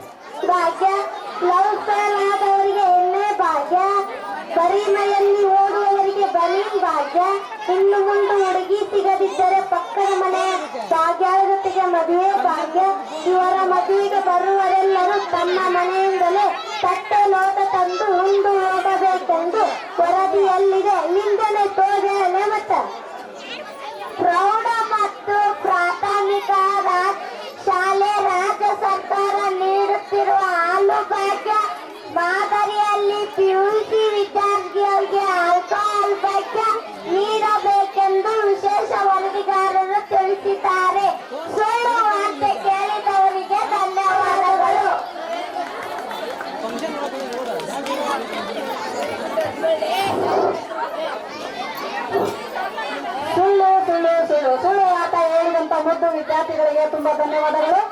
Speaker 4: ಭಾಗ್ಯ, ಲವ್ ಫೇಲ್ ಆದವರಿಗೆ ಎಣ್ಣೆ ಭಾಗ್ಯ, ಬರೀಮೆಯಲ್ಲಿ ಓಡುವವರಿಗೆ ಬಲೀನ್ ಭಾಗ್ಯ, ಇನ್ನು ಮುಂದೆ ಹುಡುಗಿ ಸಿಗದಿದ್ದರೆ ಪಕ್ಕದ ಮನೆ ಭಾಗ್ಯದ ಜೊತೆಗೆ ಮದುವೆ ಭಾಗ್ಯ. ಇವರ ಮದುವೆಗೆ ಬರುವವರೆಲ್ಲರೂ ತಮ್ಮ ಮನೆಯಿಂದಲೇ ತಟ್ಟೆ ಲೋಟ ತಂದು ಉಂಡು ಹೋಗಬೇಕೆಂದು ವರದಿಯಲ್ಲಿದೆ. ನಿಂದನೆ ತೋರಲೆ ಮತ. ಪ್ರೌಢ ಮತ್ತು ಪ್ರಾಥಮಿಕ ಶಾಲೆ ರಾಜ್ಯ ಸರ್ಕಾರ ನೀಡುತ್ತಿರುವ ಹಾಲು ಭಾಗ್ಯ ಮಾದರಿಯಲ್ಲಿ ಪಿಯುಸಿ ವಿದ್ಯಾರ್ಥಿಗಳಿಗೆ ಆಲ್ಕೋಹಾಲ್ ಭಾಗ್ಯ ನೀಡಬೇಕೆಂದು ವಿಶೇಷ ವರದಿಗಾರರು ತಿಳಿಸಿದ್ದಾರೆ. ಸುಳ್ಳು ವಾರ್ತೆ ಕೇಳಿದವರಿಗೆ ಧನ್ಯವಾದಗಳು. ಸುಳ್ಳು ಸುಳ್ಳು ಸುಳ್ಳು ಸುಳ್ಳು ಆಟ ಹೇಳಿದಂತ ಮುದ್ದು ವಿದ್ಯಾರ್ಥಿಗಳಿಗೆ ತುಂಬಾ ಧನ್ಯವಾದಗಳು.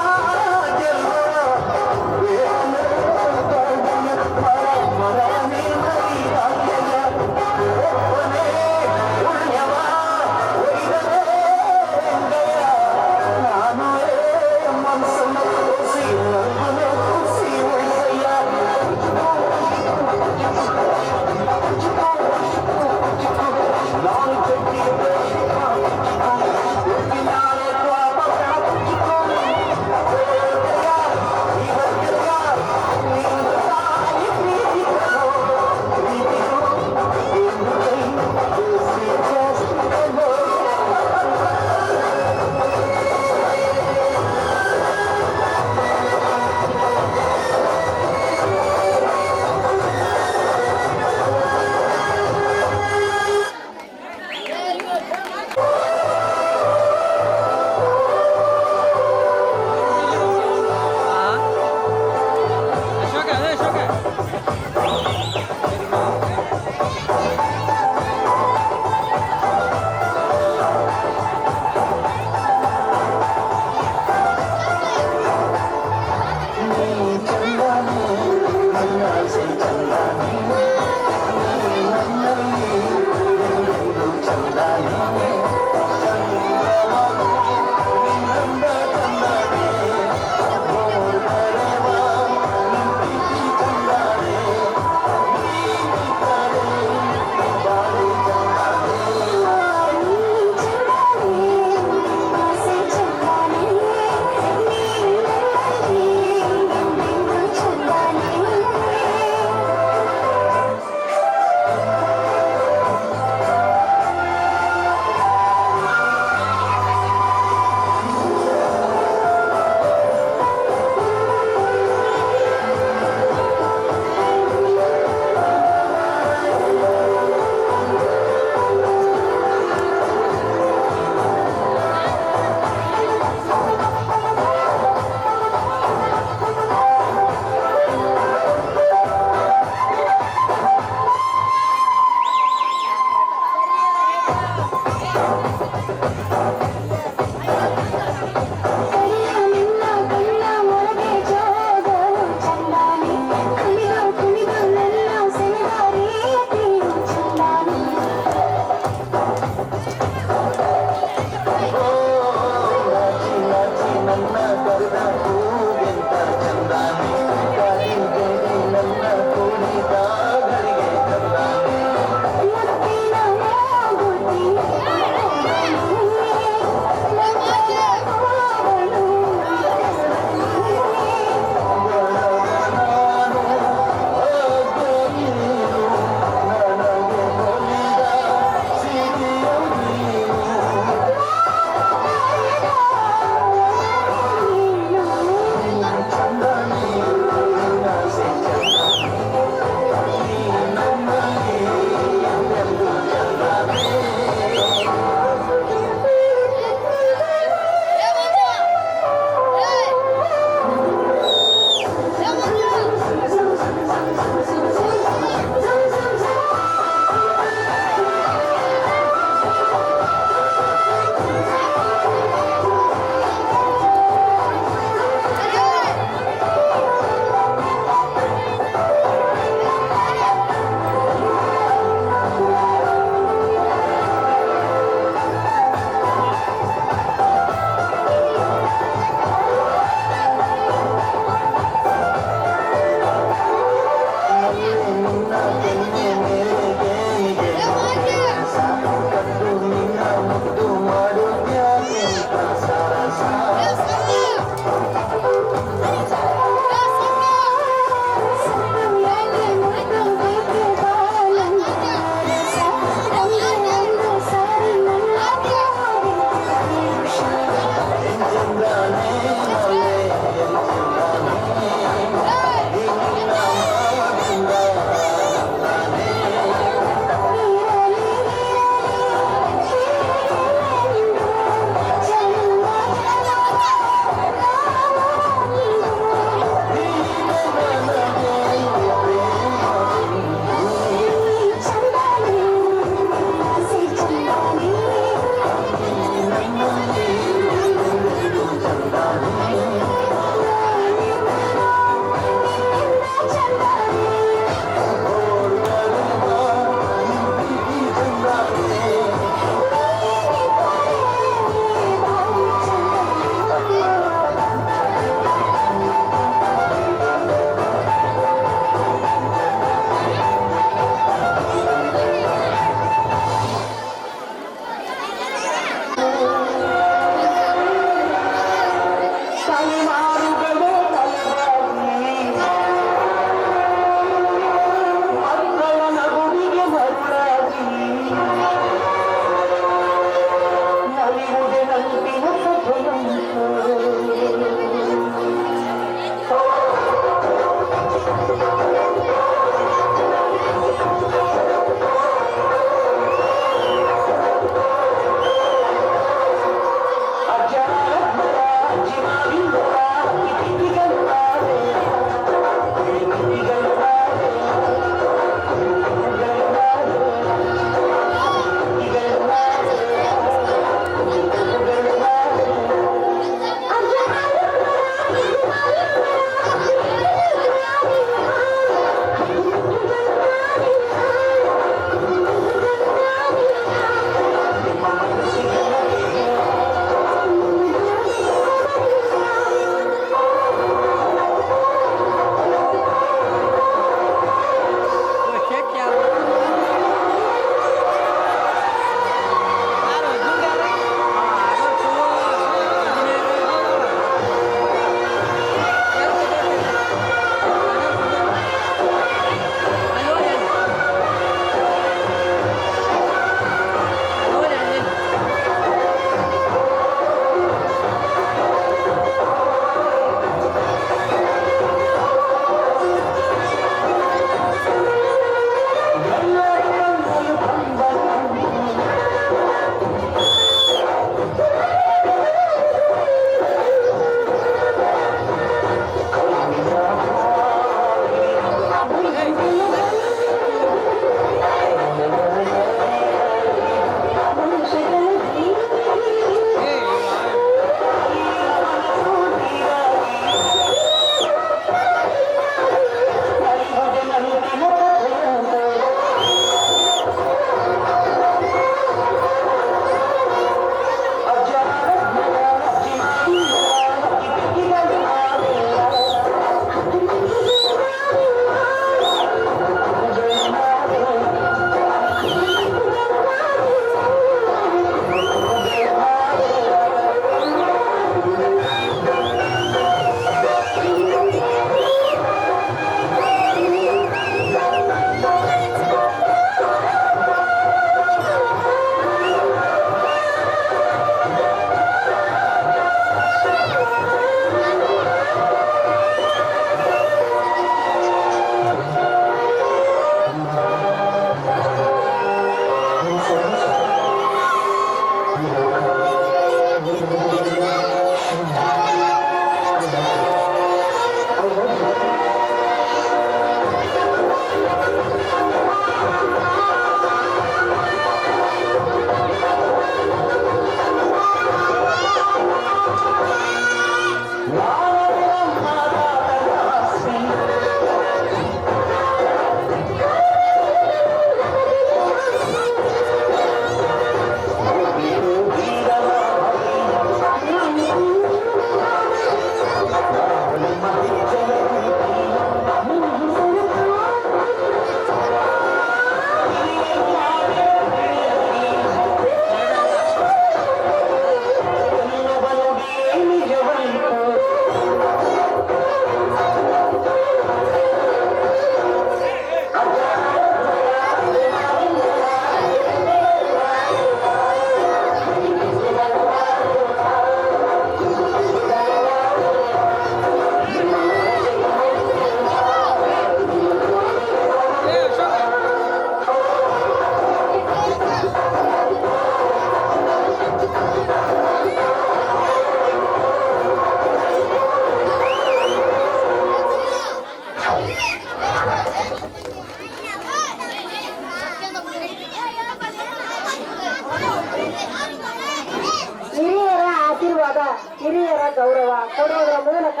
Speaker 4: ಆಶೀರ್ವಾದ ಹಿರಿಯರ ಗೌರವ ಕೊಡುವುದರ ಮೂಲಕ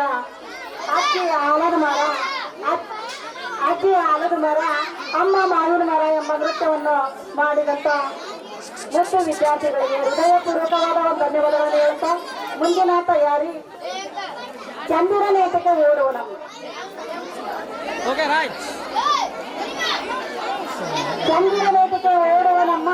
Speaker 4: ಅಜ್ಜಿಯ ಆಲದ ಮರ ಅಜ್ಜಿಯ ಆಲದ ಮರ ಅಮ್ಮ ಮಾವಿನ ಮರ ಎಂಬ ನೃತ್ಯವನ್ನು ಮಾಡಿದಂತ ಮುಖ್ಯ ವಿದ್ಯಾರ್ಥಿಗಳಿಗೆ ಹೃದಯಪೂರ್ವಕವಾದ ಒಂದು ಧನ್ಯವಾದಗಳನ್ನು ಹೇಳುತ್ತಾ ಮುಂದಿನ ತಯಾರಿ ಚಂದಿರನೇಟಕ್ಕೆ ಓಡೋಣ.
Speaker 2: Okay right.
Speaker 4: ಚಂದಿರನೇಟಕ್ಕೆ ಓಡುವನಮ್ಮ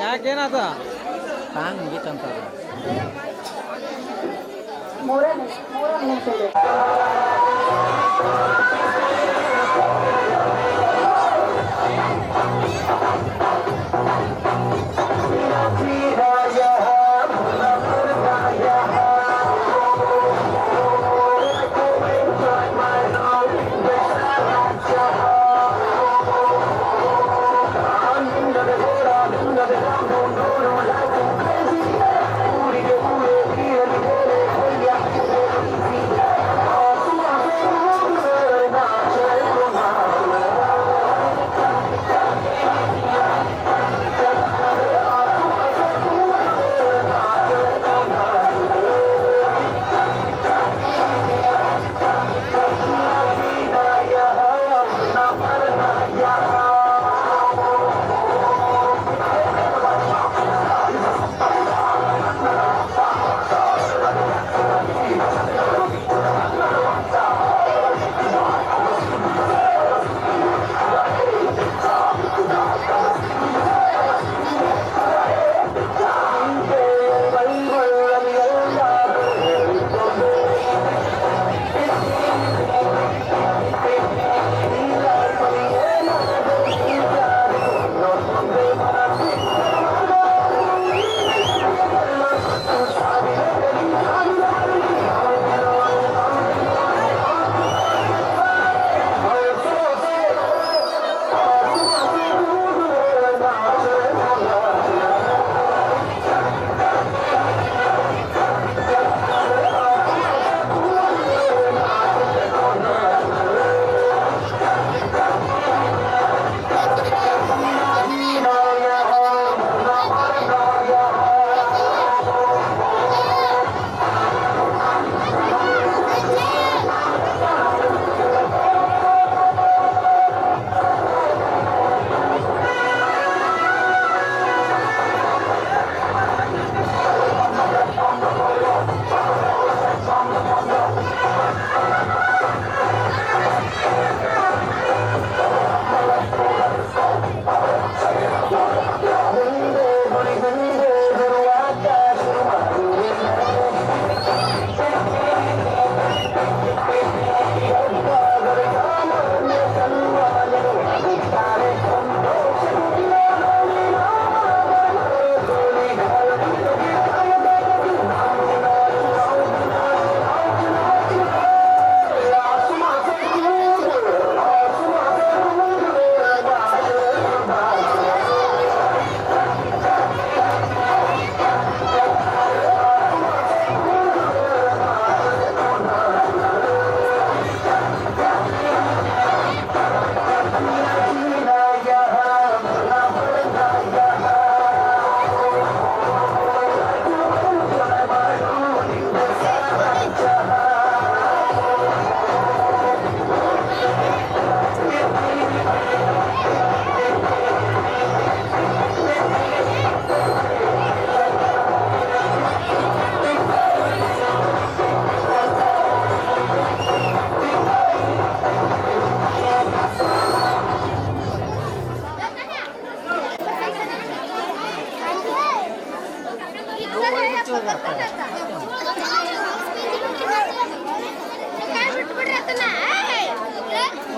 Speaker 2: ಯಾಕೇನಾದ ಸಾಂಗ್ ಮುಗೀತಂತ
Speaker 4: ಮೂರನೇ ನಿಮಿಷ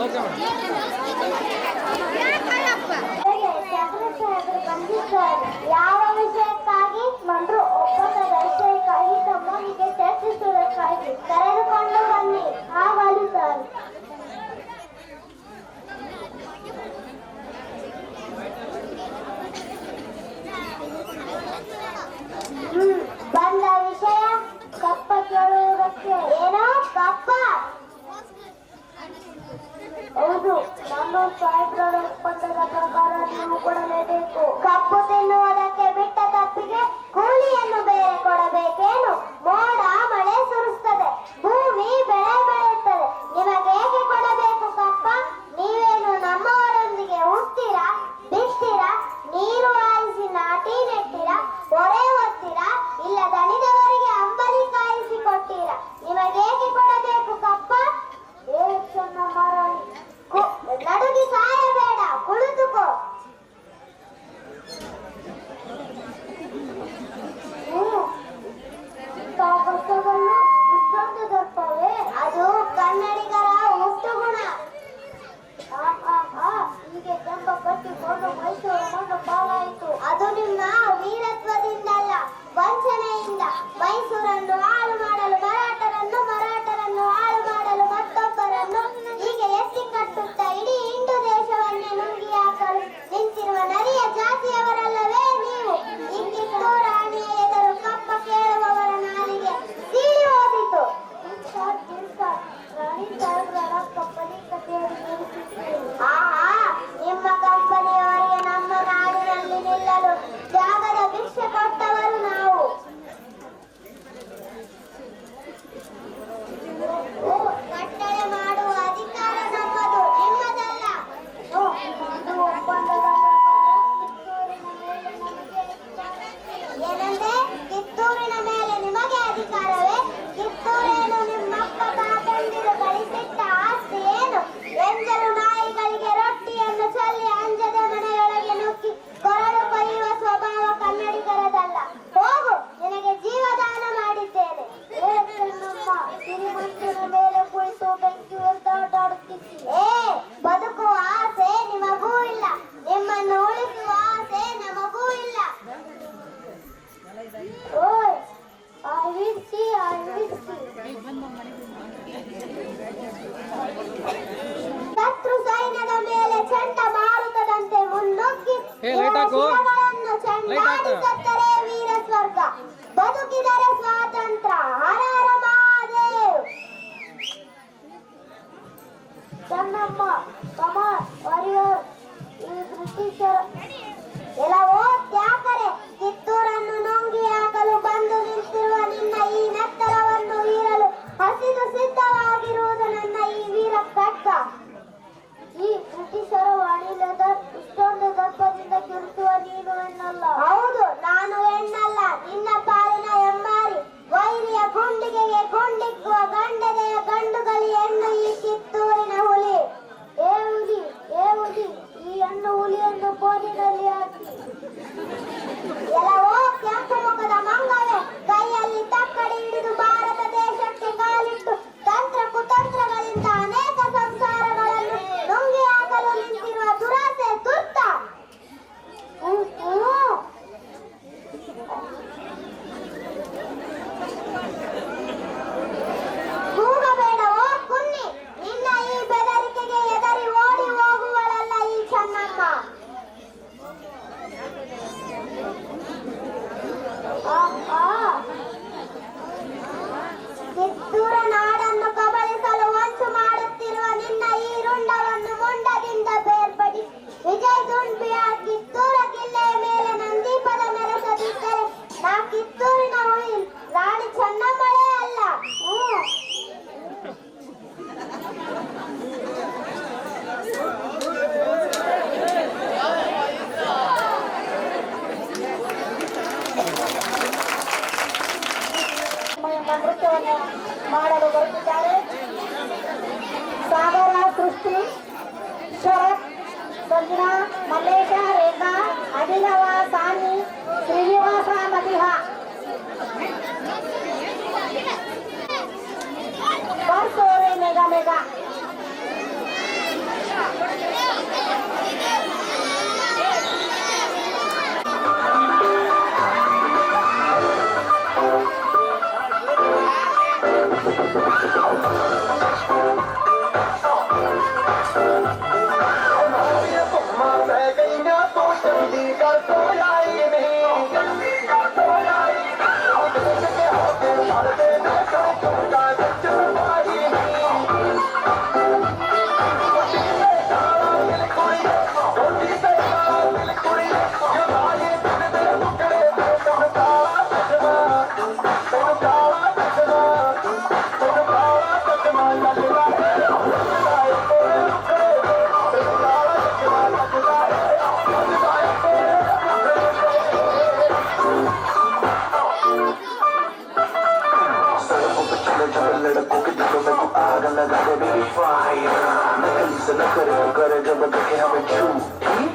Speaker 2: ಓಕೆ
Speaker 5: ಯಾವ ವಿಷಯಕ್ಕಾಗಿ ಮಂಡ್ರು ಒಪ್ಪಂದದ ವಿಷಯಕ್ಕಾಗಿ ತಮ್ಮೊಂದಿಗೆ ಚರ್ಚಿಸುವುದಕ್ಕಾಗಿ ಕರೆದುಕೊಂಡು ಬನ್ನಿ ಆಗಲು ಸರ್. ಬಂದ ವಿಷಯ ಕಪ್ಪ ಕೇಳುವುದಕ್ಕೆ. ಏನೋ ಕಪ್ಪ? ಹೌದು, ನಮ್ಮ ಸಾಹೇಬ್ರವರ ಒಪ್ಪಂದದ ಪ್ರಕಾರ ನೀವು ಕೊಡಲೇಬೇಕು. ಕಪ್ಪು ತಿನ್ನುವುದಕ್ಕೆ ಬಿಟ್ಟ ತಪ್ಪಿಗೆ ಕೂಲಿಯನ್ನು ಬೇರೆ ಕೊಡಬೇಕೇನು? ಮೋಡ ಮಳೆ ಸುರಿಸ್ತದೆ, ಭೂಮಿ ಬೆಳೆ ಬೆಳೆಯುತ್ತದೆ, ನಿಮಗೇಕೆ ಕೊಡಬೇಕು ಕಪ್ಪ? ನೀವೇನು ನಮ್ಮವರೊಂದಿಗೆ ಹುಟ್ತೀರಾ, ಬಿತ್ತೀರಾ, ನೀರು ಹಾಯಿಸಿ ನಾಟಿ ನೆಟ್ಟಿರಾ, ಹೊರೆ ಹೊತ್ತೀರಾ, ಇಲ್ಲ ದಣಿದವರಿಗೆ ಅಂಬಲಿ ಕಾಯಿಸಿ ಕೊಟ್ಟೀರಾ? ನಿಮಗೇಕೆ ಕೊಡಬೇಕು ಕಪ್ಪ? ನಡುಗಿ ಸಾಯಬೇಡ, ಕುಳಿತುಕೋ. ಇಷ್ಟೊಂದು ದೊಡ್ಡವೇ? ಅದು ಕನ್ನಡಿಗರ ಹುಟ್ಟು ಗುಣ. ಹೀಗೆ ಜಂಬ ಕಟ್ಟಿಕೊಂಡು ಮೈಸೂರು ಮಣ್ಣು ಪಾಲಾಯಿತು. ಅದು ನಿಮ್ಮ ವೀರತ್ವದಿಂದಲ್ಲ, ವಂಚನೆಯಿಂದ. ಮೈಸೂರನ್ನು ಹಾಳು ಮಾಡಲು ಮರಾಠರನ್ನು, ಮರಾಠರನ್ನು ಹಾಳು ಮಾಡಲು ಮತ್ತೊಬ್ಬರನ್ನು, ಹೀಗೆ ಎತ್ತಿ ಕಟ್ಟುತ್ತಾ ಇಡೀ ಹಿಂದೂ ದೇಶವನ್ನೇ ನುಂಗಿ ಹಾಕಲು ನಿಂತಿರುವ ನರಿಯ ಜಾತಿಯವರಲ್ಲವೇ ನೀವು? ಈ ಕಿತ್ತೂರು ರಾಣಿಯ ಎದುರು ಕಪ್ಪ ಕೇಳುವವರ ನಾಲಿಗೆ ಸೀಳಿ ಹೋದಿತು. ರಾಣಿ ಸಾಹೇಬ್ರರ ಕಪ್ಪಲಿ ಕಥೆಯಲ್ಲಿ ನಿಲ್ಲಿಸಿದ್ದೀರಿ. ನಿಮ್ಮ ಕಂಪನಿಯವರಿಗೆ ನಮ್ಮ ನಾಡಿನಲ್ಲಿ ನಿಲ್ಲಲು ಜಾಗದ ಭಿಕ್ಷೆ ಕೊಟ್ಟವರು ನಾವು. ಕಟ್ಟಳೆ ಮಾಡುವ ಅಧಿಕಾರ ನಮ್ಮದು, ನಿಮ್ಮದಲ್ಲ. ಒಪ್ಪಂದದ ಏನಂದ್ರೆ ಕಿತ್ತೂರಿನ ಮೇಲೆ ನಿಮಗೆ ಅಧಿಕಾರವೇ? ಕಿತ್ತೂರೇನು ನಿಮ್ಮಪ್ಪ ತಾತಂದಿರು ಗಳಿಸಿಟ್ಟ ಆಸ್ತಿ ಏನು? ಎಂಜಲು ನಾಯಿಗಳಿಗೆ ರೊಟ್ಟಿಯನ್ನು ಚೆಲ್ಲಿ ಅಂಜದ ಮನೆಯೊಳಗೆ ನುಗ್ಗಿ ಕೊರಳು ಕೊಯ್ಯುವ ಸ್ವಭಾವ ಕನ್ನಡಿಗರದಲ್ಲ. ಹೋಗು, ನಿನಗೆ ಜೀವದಾನ ಮಾಡಿದ್ದೇನೆ. ಸಿರಿಮಂಚನ ಮೇಲೆ ಕುಳಿತು ಬೆಂಕಿ ಒದ್ದಾಡುತ್ತಿದ್ದಿ. ಬದುಕುವ ಆಸೆ ನಿಮಗೂ ಇಲ್ಲ, ನಿಮ್ಮನ್ನು ಉಳಿಸುವ ಆಸೆ ನಮಗೂ ಇಲ್ಲ. ಓಯ್, ಅಳಿಸಿ ಶತ್ರು ಸೈನ್ಯದ ಮೇಲೆ ಚಂಡಮಾರುತದಂತೆ ಮುನ್ನುಗ್ಗಿ ಶಿರಗಳನ್ನು ಚಂಡಾಡಿಸತ್ತರೆ ವೀರ ಸ್ವರ್ಗ, ಬದುಕಿದರೆ ಸ್ವಾತಂತ್ರ್ಯ. ಹರ ಹರ ಮಹಾದೇವ್. ಚೆನ್ನಮ್ಮ, ಕಮಾನ್ ವಾರಿಯರ್. ಈ ಬ್ರಿಟಿಷರ ಎಲ್ಲವೋ ತ್ಯಾಕರೆ, ಕಿತ್ತೂರನ್ನು ನುಂಗಿ ಹಾಕಲು ಬಂದು ನಿಂತಿರುವ ನಿನ್ನ ಈ ನೆತ್ತರವನ್ನು ಹೀರಲು ಹಸಿದು ಸಿದ್ಧವಾಗಿರುವುದು ನನ್ನ ಈ ವೀರ ಖಡ್ಗ. ಈ ಬ್ರಿಟಿಷರ ವಾಣಿಲದ ಇಷ್ಟೊಂದು ದರ್ಪದಿಂದ ಕಿರುಚುವ ನೀನು ಹೆಣ್ಣಲ್ಲ. ಹೌದು, ನಾನು ಹೆಣ್ಣಲ್ಲ, ನಿನ್ನ ಪಾಲಿನ ಎಮ್ಮಾರಿ. ವೈರಿಯ ಗುಂಡಿಗೆಗೆ ಗುಂಡಿಕ್ಕುವ ಗಂಡದೆಯ ಗಂಡುಗಲಿ ಹೆಣ್ಣು ಈ ಕಿತ್ತೂರಿನ ಹುಲಿ. ಏ ಹುಲಿ, ಈ ಹೆಣ್ಣು ಹುಲಿಯನ್ನು ಬೋನಿನಲ್ಲಿ ಹಾಕಿ. ಎಲ್ಲವೋ ಕೆಂಪು ಮುಖದ ಮಂಗವೇ, ಕೈಯಲ್ಲಿ ತಕ್ಕಡಿ ಹಿಡಿದು ಭಾರತ ದೇಶಕ್ಕೆ ಕಾಲಿಟ್ಟು ತಂತ್ರ ಕುತಂತ್ರಗಳಿಂದ ಅನೇಕ ಸಂಸಾರಗಳನ್ನು ನುಂಗಿ ಹಾಕಲು ನಿಂತಿರುವ ದುರಾಸೆ ದುರ್ತ. ಕೂಗಬೇಡವೋ ಕುನ್ನಿ, ನಿನ್ನ ಈ ಬೆದರಿಕೆಗೆ ಎದರಿ ಓಡಿ ಹೋಗುವಳಲ್ಲ ಈ ಚೆನ್ನಮ್ಮ. ಕಿತ್ತೂರ ನಾಡನ್ನು ಕಬಳಿಸಲು ಹೊಂಚು ಮಾಡುತ್ತಿರುವ ನಿನ್ನ ಈ ರುಂಡವನ್ನು ಮುಂಡದಿಂದ ಬೇರ್ಪಡಿ ವಿಜಯದುಂಬಿಯ ಕಿತ್ತೂರ ಕಿಲ್ಲೆಯ ಮೇಲೆ ನಂದೀಪದ ಮೆರೆಸದಿದ್ದರೆ ನಾ ಕಿತ್ತೂರಿನ ಹುಲಿ ರಾಣಿ ಚೆನ್ನಮ್ಮಳೇ ಅಲ್ಲ. ನೃತ್ಯವನ್ನು ಮಾಡಲು ಬರುತ್ತಿದ್ದಾರೆ. ಸಾಗರ, ಸೃಷ್ಟಿ, ಶರತ್, ಸಂಜನಾ, ಮಲ್ಲೇಶ, ರೇಖಾ, ಅಭಿನವ, ಸಾನಿ, ಶ್ರೀನಿವಾಸ, ಮದಿಹ.
Speaker 6: fire. नकली से न करे तो करे जब देखे हमें झूठी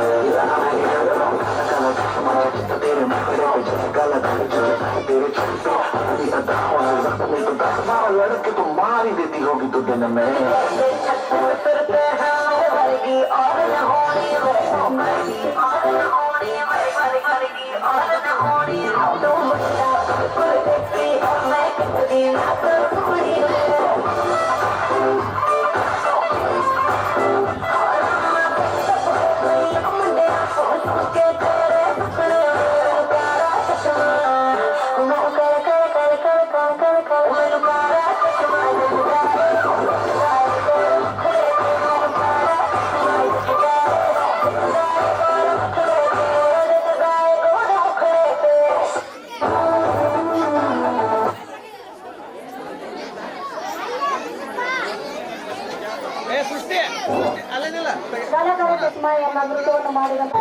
Speaker 6: तेरे मुखड़े पे झटका लगा तेरे छूटे अभी अदाओं से जख्मी तो 10 लड़के तो मार ही देती होगी तो दिन में फिरते हैं मरेगी और न होनी मरेगी और न होनी मरेगी और न होनी हम तो मुझे पर देखती मैं कितनी रात थोड़ी
Speaker 2: ಏ ಸೃಷ್ಟಿ ಅಲ್ಲೇನಿಲ್ಲ
Speaker 4: ಕಲಾಕಾರ ಚಸ್ಮಾ ಎಂಬ ನೃತ್ಯವನ್ನು ಮಾಡಿದಂತ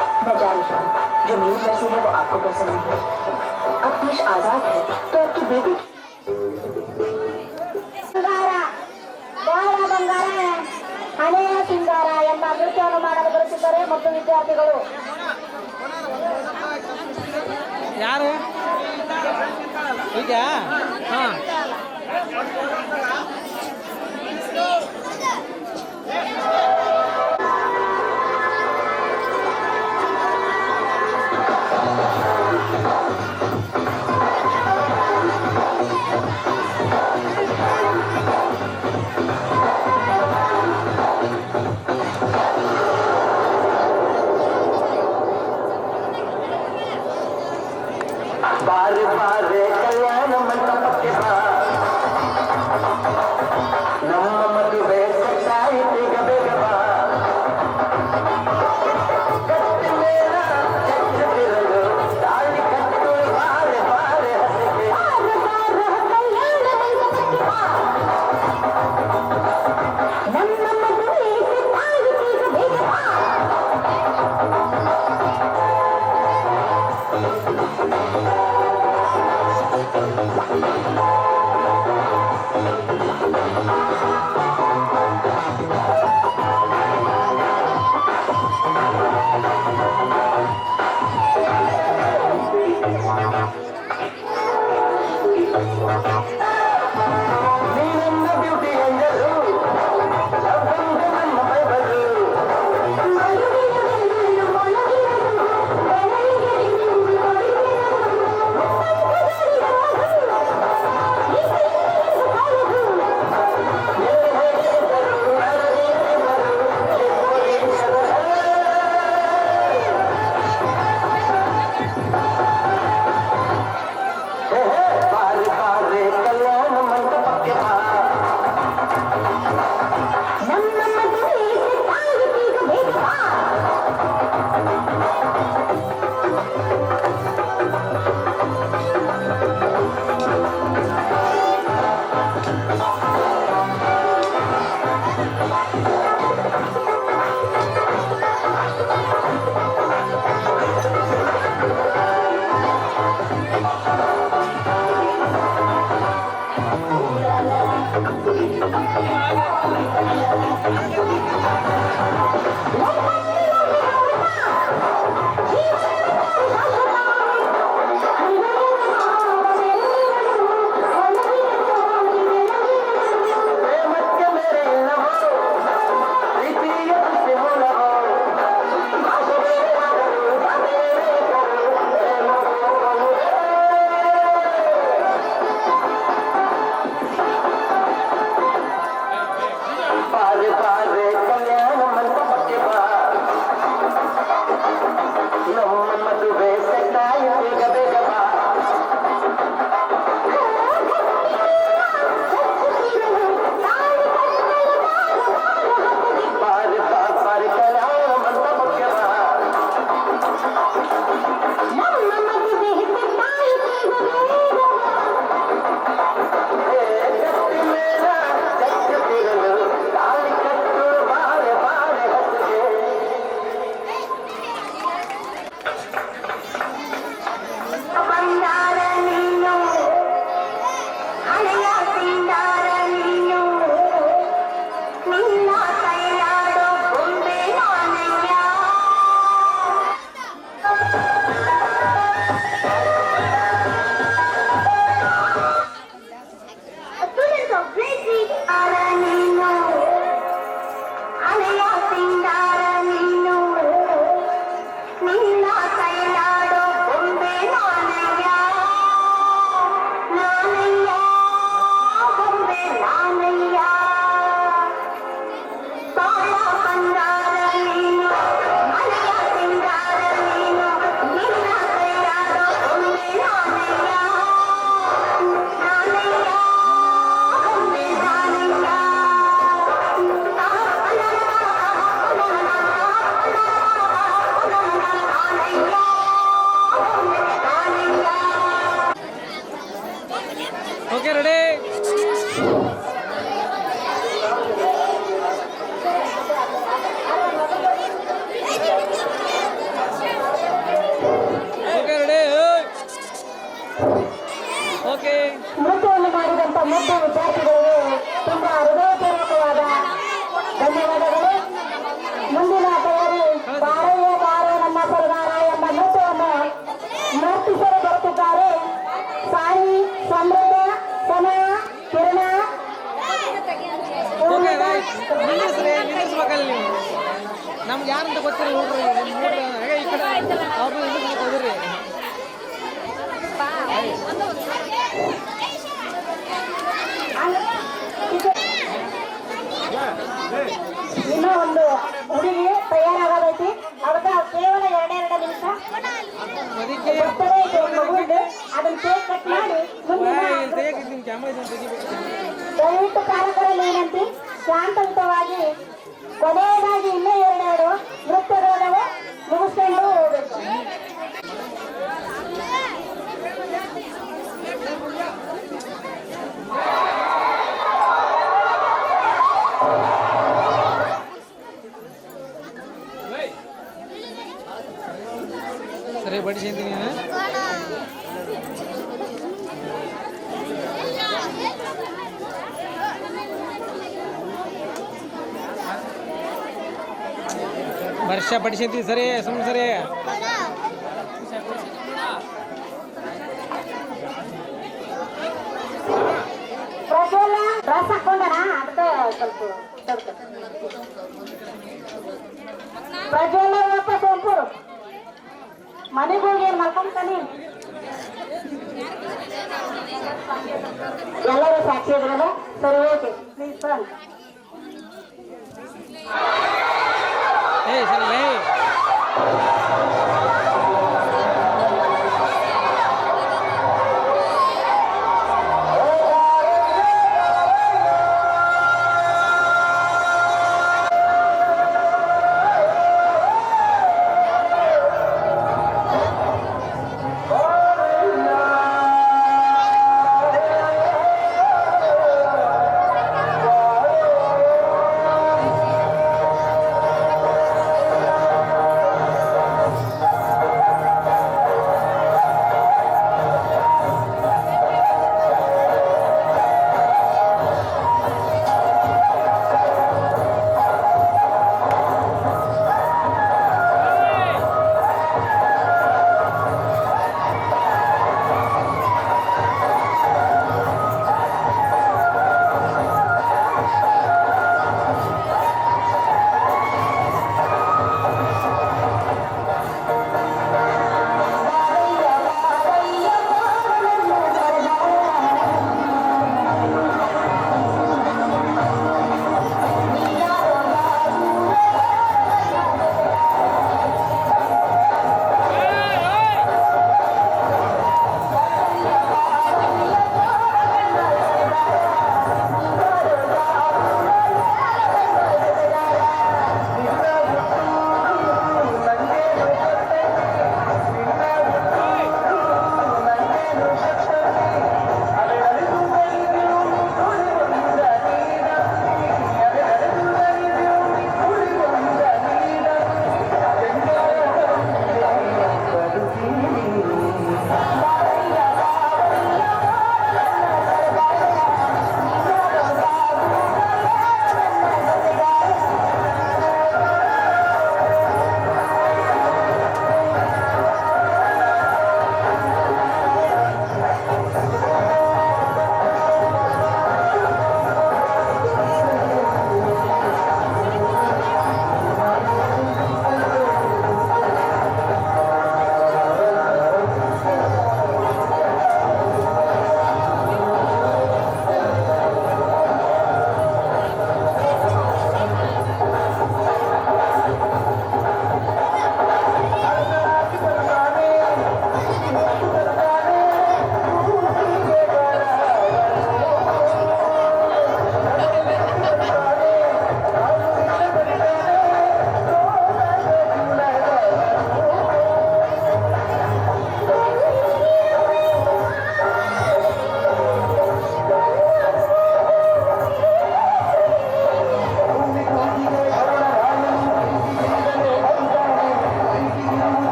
Speaker 4: जो मेरी मर्जी है वो आपको पसंद नहीं है। अब देश आजाद है तो आपकी बेटी ಬಹಳ ಬಂಗಾರ ಹಣೆಯ ಸಿಂಗಾರ ಎಂಬ ನೃತ್ಯವನ್ನು ಮಾಡಲು ಬರುತ್ತಿದ್ದಾರೆ ಮತ್ತು ವಿದ್ಯಾರ್ಥಿಗಳು
Speaker 2: ಯಾರು ಈಗ ಹಾಂ
Speaker 6: बार
Speaker 2: okay ready okay ready okay
Speaker 4: ನೃತ್ಯವನ್ನು ಮಾಡಿದಂತ ಮುದ್ದು ವಿದ್ಯಾರ್ಥಿಗಳಿಗೆ ತುಂಬಾ ಹೃದಯಪೂರ್ವಕವಾದ ಧನ್ಯವಾದಗಳು. ಮುಂದಿನ ತಯಾರಿ ಬಾರಯ್ಯ ಬಾರೋ ನಮ್ಮ ಸರ್ದಾರ ಎಂಬ ನೃತ್ಯವನ್ನು ನರ್ತಿಸಲು ಬರುತ್ತಿದ್ದಾರೆ. ಸಾಯಿ, ಸಮೃದ್ಧ, ಸಮಯ, ಕಿರಣ,
Speaker 2: ಓಕೆ ರೈಟ್ ನಿಲ್ಲಿಸ್ಬೇಕಲ್ಲ ನೀವು. ನಮ್ಗೆ ಯಾರಂತ ಗೊತ್ತಿಲ್ಲ ನೋಡ್ರಿ ನೋಡ್ರಿ ಹಾಗೆ ಈ ಕಡೆ ಅವ್ರನ್ನ ನಿಲ್ಲಿಸ್ಬೇಕು ಹೋದ್ರಿ.
Speaker 4: ಇನ್ನೂ ಒಂದು ಹುಡುಗಿ ತಯಾರಾಗತೈತಿ. ಅದಕ್ಕೆ ಕೇವಲ 2 ನಿಮಿಷ
Speaker 2: ಅದಕ್ಕೆ
Speaker 4: ಮಗುವಿಗೆ ಅದನ್ನ ಕೇಕ್ ಕಟ್ ಮಾಡಿ
Speaker 2: ತೆಗಿಬೇಕು ಕ್ಯಾಮ್ರಾ ತೆಗಿಬೇಕು.
Speaker 4: ದಯವಿಟ್ಟು ಪಾಲಕರಲ್ಲಿ ವಿನಂತಿ, ಶಾಂತಯುತವಾಗಿ ಕೊನೆಯದಾಗಿ ಇನ್ನೂ 2 ನೃತ್ಯಗಳನ್ನು ಮುಗಿಸ್ಕೊಂಡು ಹೋಗಬೇಕು.
Speaker 2: ಬಡಿಸಿ ನೀನು ವರ್ಷ ಬಡಿಸಿ ಸರಿ ಸುಮ್ಮನೆ ಸರಿ
Speaker 4: ಪ್ರಜ್ವಲ ಡ್ರೆಸ್ ಹಾಕೊಂಡಣ ಅದಕ್ಕೆ ಸ್ವಲ್ಪ ಪ್ರಜ್ವಲ ವಾಪಸ್ ಹೋಗ್ಬೋದು ಮನೆಗೆ ಹೋಗಿ ಏನ್ ಮಾಡ್ಕೊಂತಾನೆ ಎಲ್ಲರೂ ಸಾಕ್ಷಿ ಇದ್ರಲ್ಲ ಸರಿ ಓಕೆ ಪ್ಲೀಸ್ ಬನ್
Speaker 2: ಏ ಸರಿ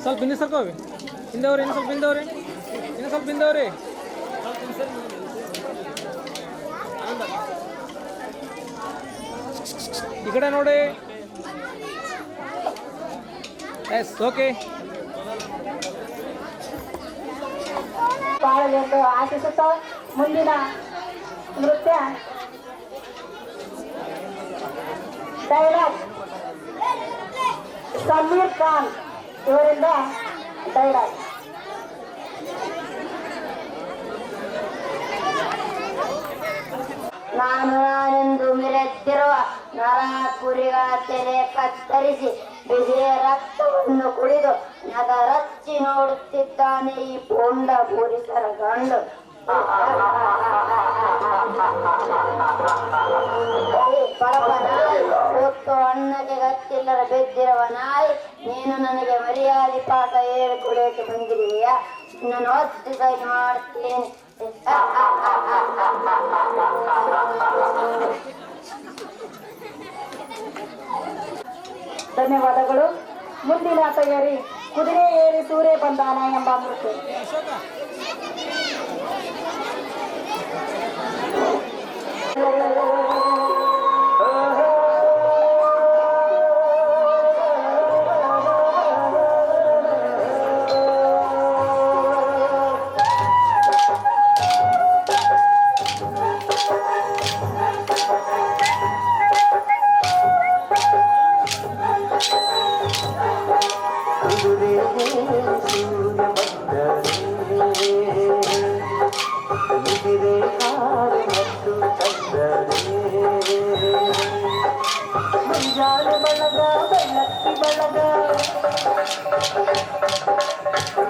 Speaker 2: ಸ್ವಲ್ಪ ಹಿಂದೆ ಸರ್ಕೋವಿ, ಹಿಂದವ್ರಿ, ಇನ್ನು ಸ್ವಲ್ಪ ಹಿಂದವ್ರಿ, ಇನ್ನು ಸ್ವಲ್ಪ ಹಿಂದವ್ರಿ. ಈ ಕಡೆ ನೋಡಿ. S, okay.
Speaker 4: ಬಾಳಲೆಂದು ಆಶಿಸುತ್ತಾ ಮುಂದಿನ ನೃತ್ಯ ಡೈಲಾಗ್ ಸಮೀರ್ ಖಾನ್ ಇವರಿಂದ ಡೈಲಾಗ್. ನಾನೆಂದು ಮೆರೆದಿರುವ ನರ ಕುರಿಗಳ ತೆರೆ ಕತ್ತರಿಸಿ ಬಿಸಿಯ ರಕ್ತವನ್ನು ಕುಡಿದು ನಗರಚ್ಚಿ ನೋಡುತ್ತಿದ್ದಾನೆ ಈ ಪೋಂಡ ಪೊಲೀಸರ ಗಂಡು. ಹೊತ್ತು ಅಣ್ಣಗೆ ಗತ್ತಿಲ್ಲರ ಬೆದ್ದಿರುವ ನಾಯಿ, ನೀನು ನನಗೆ ಮರ್ಯಾದೆ ಪಾಠ ಹೇಳಿಕೊಡಕ್ಕೆ ಬಂದಿದೀಯ, ನಾನು ಹೊತ್ತು ಸೈನ್ ಮಾಡ್ತೀನಿ. ಧನ್ಯವಾದಗಳು. ಮುಂದಿನ ತಯಾರಿ ಕುದುರೆ ಏರಿ ಸೂರ್ಯ ಬಂದಾನ ಎಂಬ ನೃತ್ಯ. ಮಂಜಾಲ ಬಳಗ ಬೆಳ್ಳಕ್ಕಿ ಬಳಗ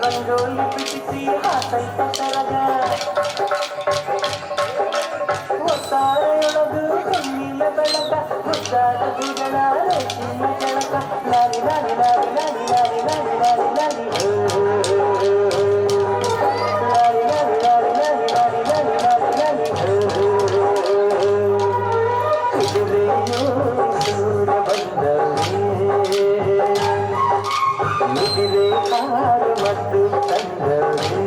Speaker 4: ರಂಗೋಲಿ ಬಿಡಿಸಿ ಹಾಸೈತ ತರಗ ಒತ್ತಾರೆಯೊಳಗು ಕಣ್ಣಿನ ಬೆಳಕ ಮುದ್ದಾದ ಗುಗಳ ರೇಷಿನ ಕೆಳಕ ಲಾಲಿ ಲಾಲಿ ಲಾಲಿ ಲಾಲಿ ಲಾಲಿ ಲಾಲಿ ಲಾಲಿ ಲಾಲಿ ಲಾಲಿ ಲಾಲಿ ಲಾಲಿ ಲಾಲಿ ಲಾಲಿ ಲಾಲಿ ಲಾಲಿ ಲಾಲಿ ಕುದುರೆಯೋ ಸೂರ್ಯ ಬಂದವೇ ಮುಗಿರೆ ಹಾರು ಮತ್ತು ತಂದವೇ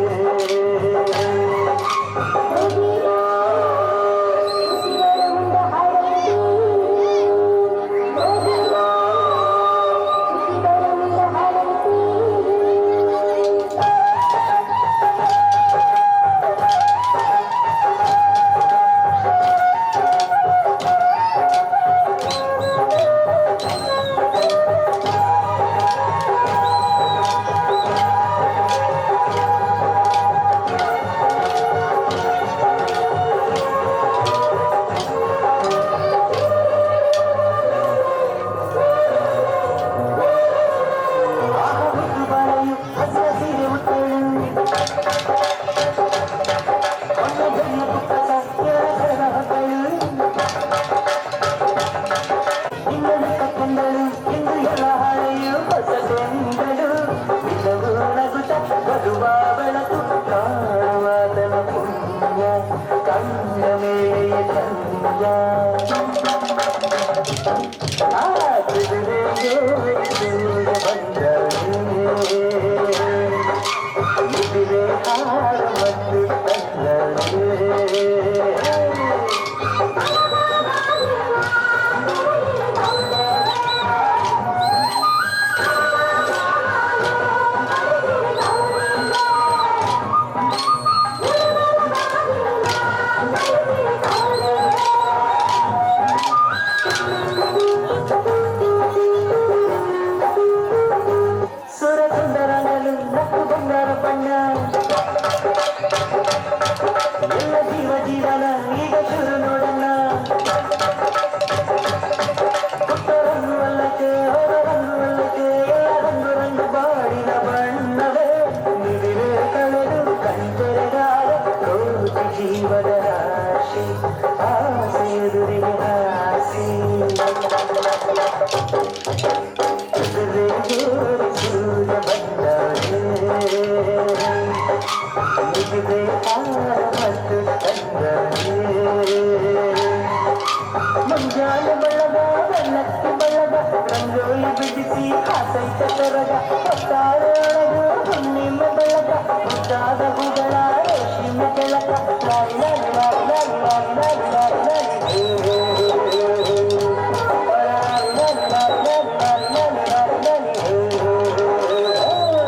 Speaker 4: ಮಂಜಾಲ ಬಳಗ ಬೆಳ್ಳಕ್ಕಿ ಬಳಗ
Speaker 6: ರಂಗೋಲಿ ಬಿಡಿಸಿ ಹಾಸೈತೆ ತೊರಗ ಹೊತ್ತಾಳೆ ಒಳಗ ಹುಣ್ಣಿಮೆ ಬೆಳಗ ಮುದ್ದಾದ ಹೂಗಳ ರೇಷ್ಮೆ ಬೆಳಕ ಲಾಲಿ ಲಾಲಿ ಲಾಲಿ ಲಾಲಿ ಲಾಲಿ ಲಾಲಿ ಲಾಲಿ ಲಾಲಿ ಹೇ ಹೇ ಹೇ ಹೇ ಹೇ ಲಾಲಿ ಲಾಲಿ ಲಾಲಿ ಲಾಲಿ ಲಾಲಿ ಲಾಲಿ ಲಾಲಿ ಲಾಲಿ ಹೇ ಹೇ ಹೇ ಹೇ ಹೇ.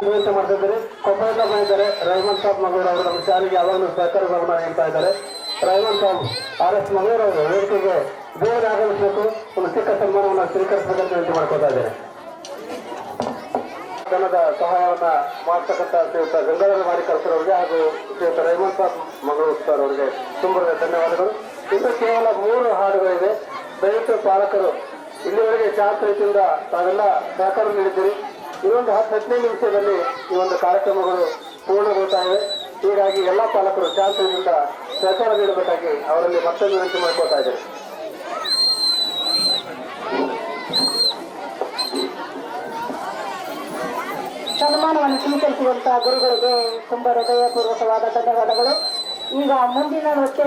Speaker 1: ವ್ಯವಸ್ಥೆ ಮಾಡ್ತಿದ್ದಾರೆ. ಕೊಪ್ಪಳದ ಮಾಡಿದ್ದಾರೆ ರಹಮಾನ್ ಸಾಬ್ ಮಂಗಳೂರು ಅವರು ನಮ್ಮ ಶಾಲೆಗೆ ಯಾವಾಗಲೂ ಸಹಕಾರವನ್ನು ನೀಡ್ತಾ ಇದ್ದಾರೆ. ರಹಮಾನ್ ಸಾಬ್ RS ಮಂಗಳೂರು ಅವರು ವೇದಿಕೆಗೆ ಬೇಗ ಆಗಮಿಸಬೇಕು, ಒಂದು ಚಿಕ್ಕ ಸನ್ಮಾನವನ್ನು ಸ್ವೀಕರಿಸಬೇಕಂತ ವಿನಂತಿ ಮಾಡ್ಕೊತಾ ಇದ್ದಾರೆ. ಧನದ ಸಹಾಯವನ್ನ ಮಾಡ್ತಕ್ಕಂಥ ಶ್ರೀಯುತ ಗಂಗಾಧರ ಮಾರಿಕರ್ ಸರ್ ಅವರಿಗೆ ಹಾಗೂ ಶ್ರೀಯುತ ರಹಮಾನ್ ಸಾಬ್ ಮಂಗಳೂರು ಸರ್ ಅವರಿಗೆ ತುಂಬ ಧನ್ಯವಾದಗಳು. ಇನ್ನು ಕೇವಲ 3 ಹಾಡುಗಳಿವೆ. ದಯವಿಟ್ಟು ಪಾಲಕರು ಇಲ್ಲಿವರೆಗೆ ಶಾಂತ ರೀತಿಯಿಂದ ತಾವೆಲ್ಲ ಸಹಕಾರ ನೀಡಿದ್ದೀರಿ. ಇನ್ನೊಂದು 10-15 ನಿಮಿಷದಲ್ಲಿ ಈ ಒಂದು ಕಾರ್ಯಕ್ರಮಗಳು ಪೂರ್ಣಗೊಳ್ತಾ ಇವೆ. ಹೀಗಾಗಿ ಎಲ್ಲ ಪಾಲಕರು ಶಾಂತಿಯಿಂದ ಸಹಕಾರ ನೀಡಬೇಕಾಗಿ ಅವರಲ್ಲಿ ಮತ್ತೊಂದು ವಿನಂತಿ ಮಾಡ್ಕೊಳ್ತಾ ಇದ್ದಾರೆ.
Speaker 4: ಸನ್ಮಾನವನ್ನು ಸ್ವೀಕರಿಸಿದಂತಹ ಗುರುಗಳಿಗೆ ತುಂಬ ಹೃದಯಪೂರ್ವಕವಾದ ಧನ್ಯವಾದಗಳು. ಈಗ ಮುಂದಿನ ನೃತ್ಯ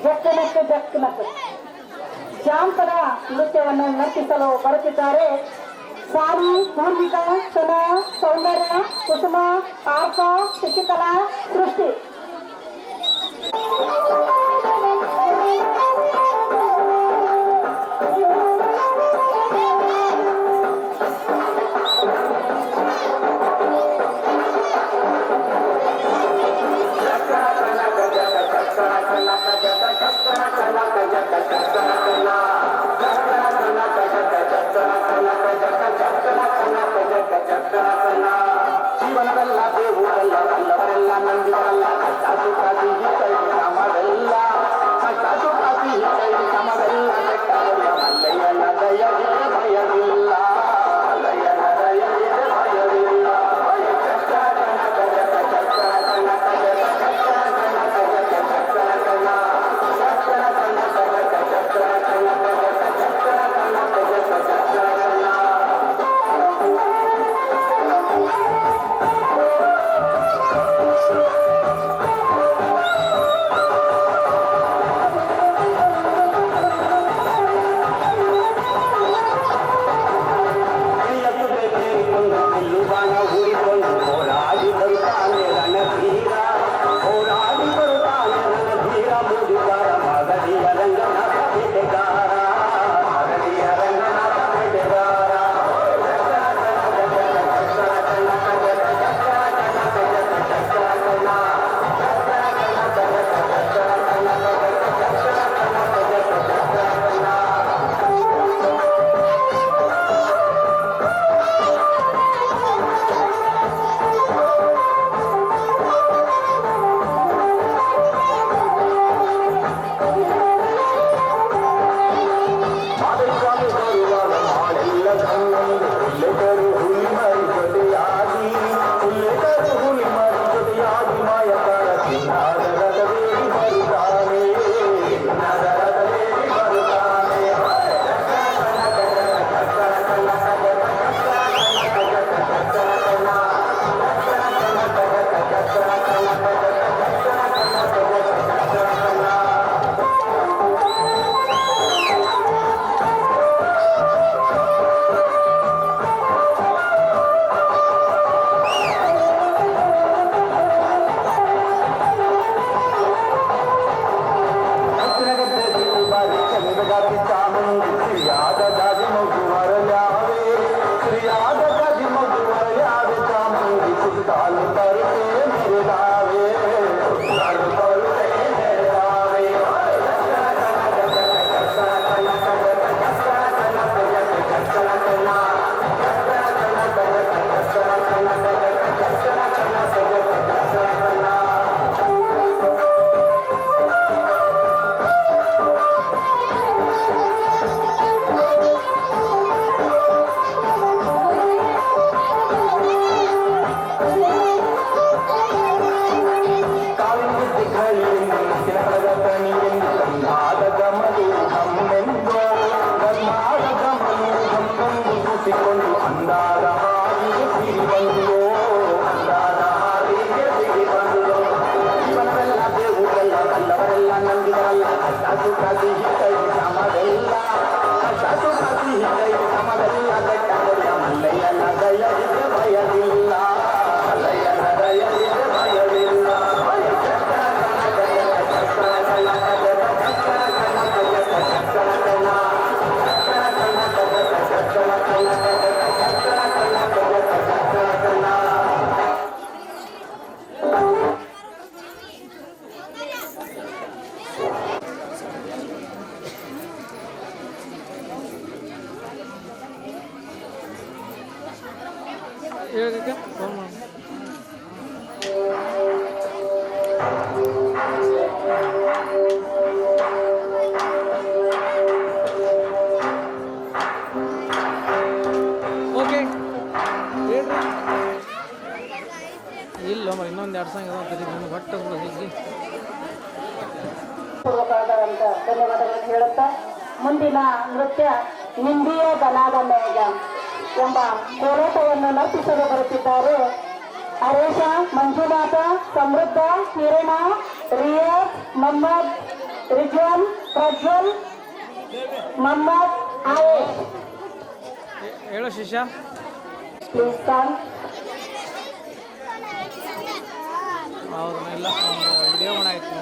Speaker 4: ಜಕ್ಕನಕ್ಕೆ ಜಕ್ಕನಕ್ಕೆ ಜಾಂಪದ ನೃತ್ಯವನ್ನು ನರ್ತಿಸಲು ಬರುತ್ತಿದ್ದಾರೆ ಸಾರಿ, ಪೂರ್ವಿಕಾ, ಸನ, ಸೌಂದರ್ಯ, ಕುಸುಮ, ಆರ್ಕ, ಶಶಿಕಲಾ, ಸೃಷ್ಟಿ.
Speaker 6: ಜೀವನವೆಲ್ಲ ದೇವುಗಲ್ಲ ಅಲ್ಲವರೆಲ್ಲ ನಂದಿವರಲ್ಲ ಕಾಸು ಕಾಸಿ ಹಿತ್ತೈ ಸಮವೆಲ್ಲ ಕಾಸು ಕಾಸಿ ಹಿತ್ತೈ ಸಮವೆಲ್ಲ ಬೆಟ್ಟವಲ್ಲ ಮಲ್ಲಯ್ಯನ ದಯವಿದೆ ಭಯವಿಲ್ಲ ಮಲ್ಲಯ್ಯನ ದಯವಿದೆ ಭಯವಿಲ್ಲ ಕೊಂಡು ಅಂದಾದ ಹಾದಿಗೆ ಸಿರಿ ಬಂದು ಅಂದಾದ ಹಾದಿಗೆ ಸಿರಿ ಬಂದು ಇವನವೆಲ್ಲ ದೇವುಗಳೆಲ್ಲ ಕಲ್ಲವರೆಲ್ಲ ನಂಬಿದರಲ್ಲ ಕಟ್ಟು ಕಸಿ ಹಿಟ್ಟೈ ಸಮವೆಲ್ಲ ಕಟ್ಟು ಕಸಿ ಹಿಟ್ಟೈ ಸಮವೆಲ್ಲ ಗಟ್ಟಗಲ್ಲ ಮಲ್ಲಯ್ಯನ ದಯವಿದೆ ಭಯವಿಲ್ಲ ಮಲ್ಲಯ್ಯನ ದಯವಿದೆ ಭಯವಿಲ್ಲ
Speaker 2: ಹೇಳಕ್ಕೆ ಫೋನ್ ಮಾಡಿ ಓಕೆ ಹೇಳ್ರಿ ಇಲ್ಲ ಮರ ಇನ್ನೊಂದು 2 ಸಾಂಗ್ ನನಗೆ ಹೊಟ್ಟೆ ಹೀಗೆ
Speaker 4: ಪೂರ್ವಕವಾದಂಥ ಧನ್ಯವಾದಗಳನ್ನು ಹೇಳುತ್ತಾ ಮುಂದಿನ ನೃತ್ಯ ನಿಂದಿಯ ಬಲಾದ ಮೇಘ ಎಂಬ ಕೋಲಾಟವನ್ನು ನರ್ತಿಸಲು ಬರುತ್ತಿದ್ದಾರೆ ಹರೇಶ, ಮಂಜುನಾಥ, ಸಮೃದ್ಧ, ಕಿರಣ, ರಿಯಾಜ್, ಮೊಹಮ್ಮದ್, ರಿಜ್ವಾನ್, ಪ್ರಜ್ವಲ್, ಮೊಹಮ್ಮದ್, ಆಯೇಶ್.
Speaker 2: ಹೇಳೋ ಶಿಷ್ಯ
Speaker 4: ಪ್ಲೀಸ್ ಸಾಂಗ್.
Speaker 2: ಹೌದು ಇಲ್ಲ ಒಂದು ವಿಡಿಯೋ ಮಾಡಾಯ್ತು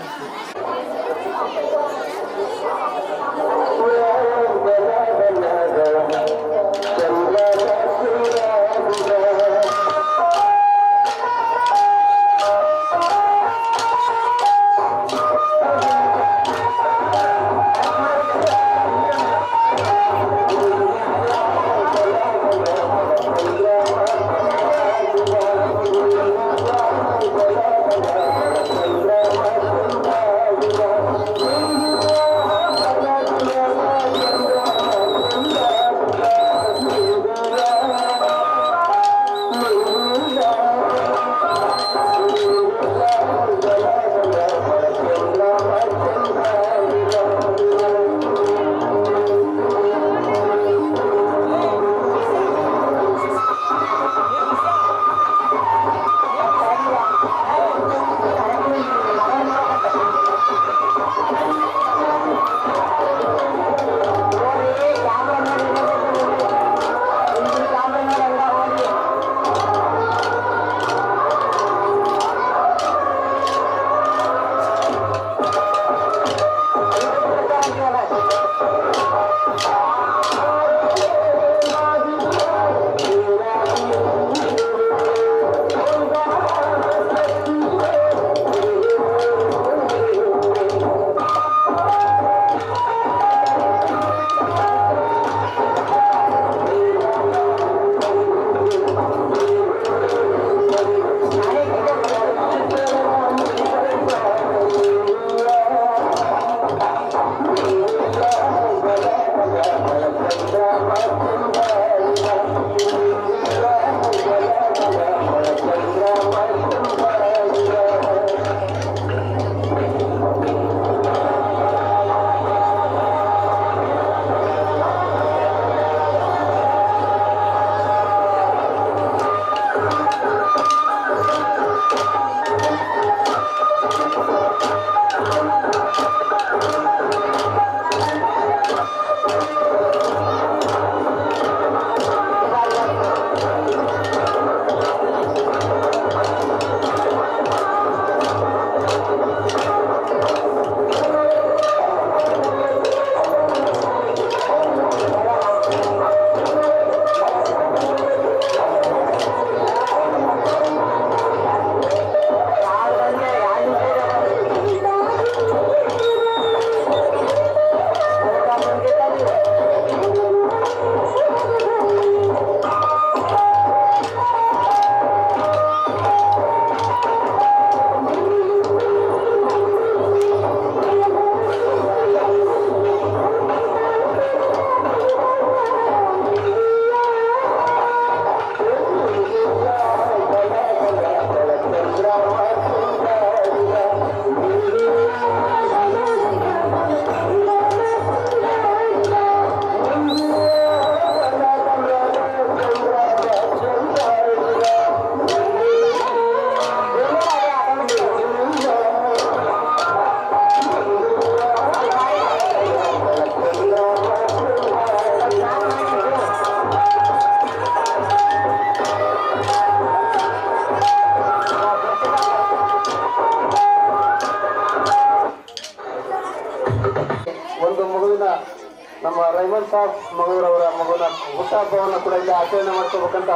Speaker 1: ಹುಟ್ಟಹಬ್ಬವನ್ನು ಕೂಡ ಇಲ್ಲಿ ಆಚರಣೆ ಮಾಡ್ಕೋಬೇಕಂತ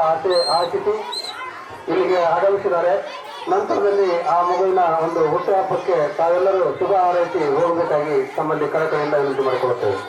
Speaker 1: ಆಶಿಸಿ ಇಲ್ಲಿಗೆ ಆಗಮಿಸಿದ್ದಾರೆ. ನಂತರದಲ್ಲಿ ಆ ಮಗುವಿನ ಒಂದು ಹುಟ್ಟುಹಬ್ಬಕ್ಕೆ ತಾವೆಲ್ಲರೂ ಶುಭ ಹಾರೈಸಿ ಹೋಗಬೇಕಾಗಿ ತಮ್ಮಲ್ಲಿ ಕಳಕಳಿಯಿಂದ ವಿನಂತಿ ಮಾಡಿಕೊಳ್ಳುತ್ತೇವೆ.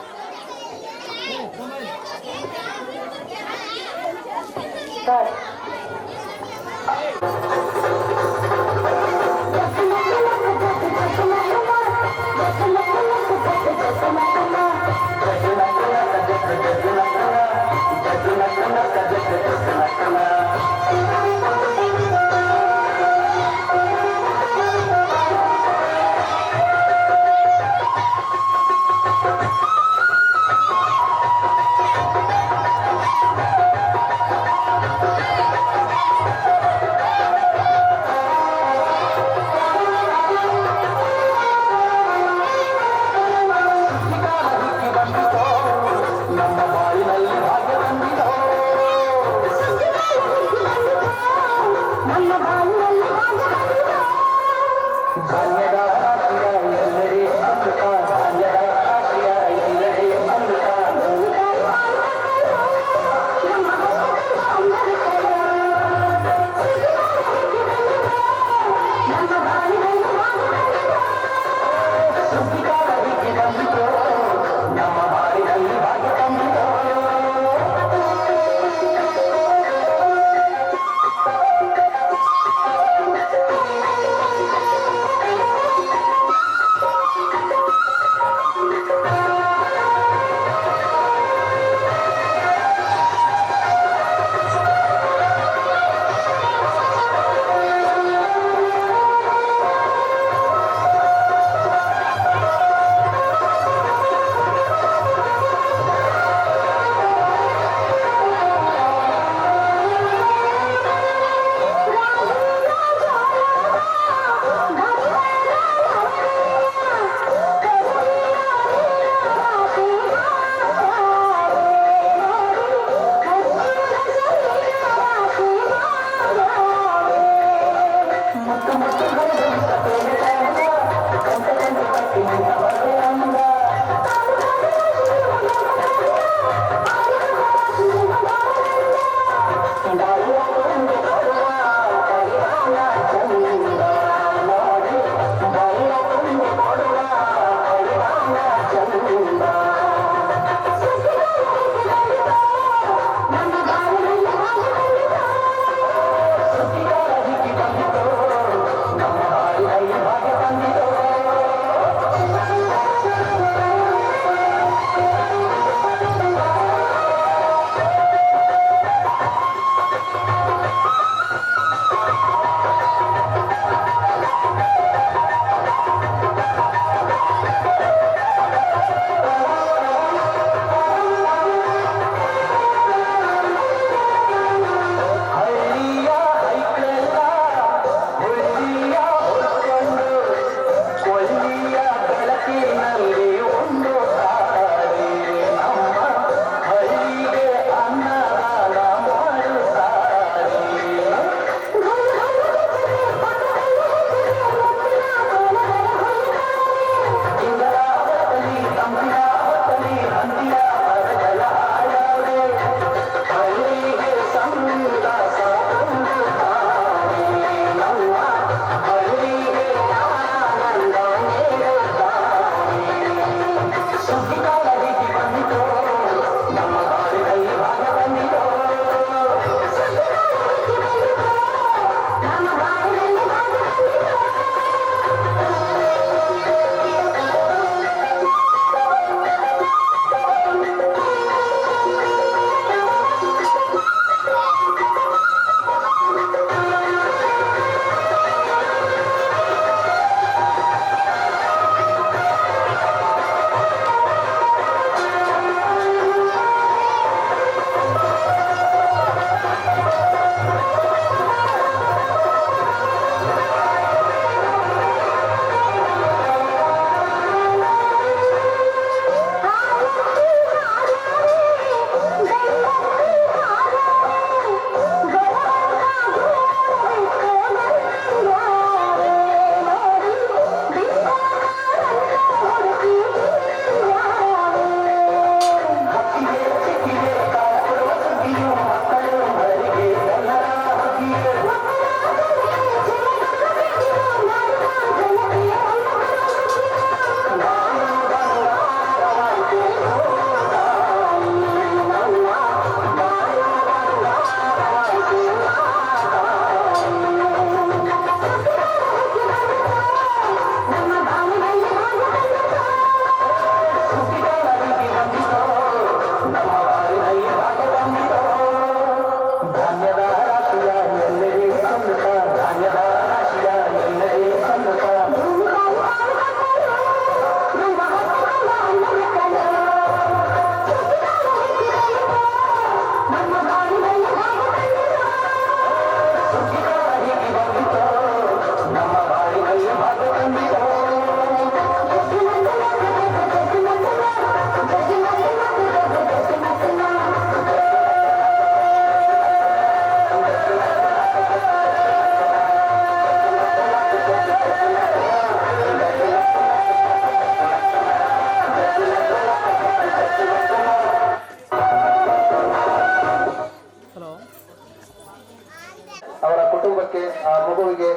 Speaker 1: ಕುಟುಂಬಕ್ಕೆ ಆ ಮಗುವಿಗೆ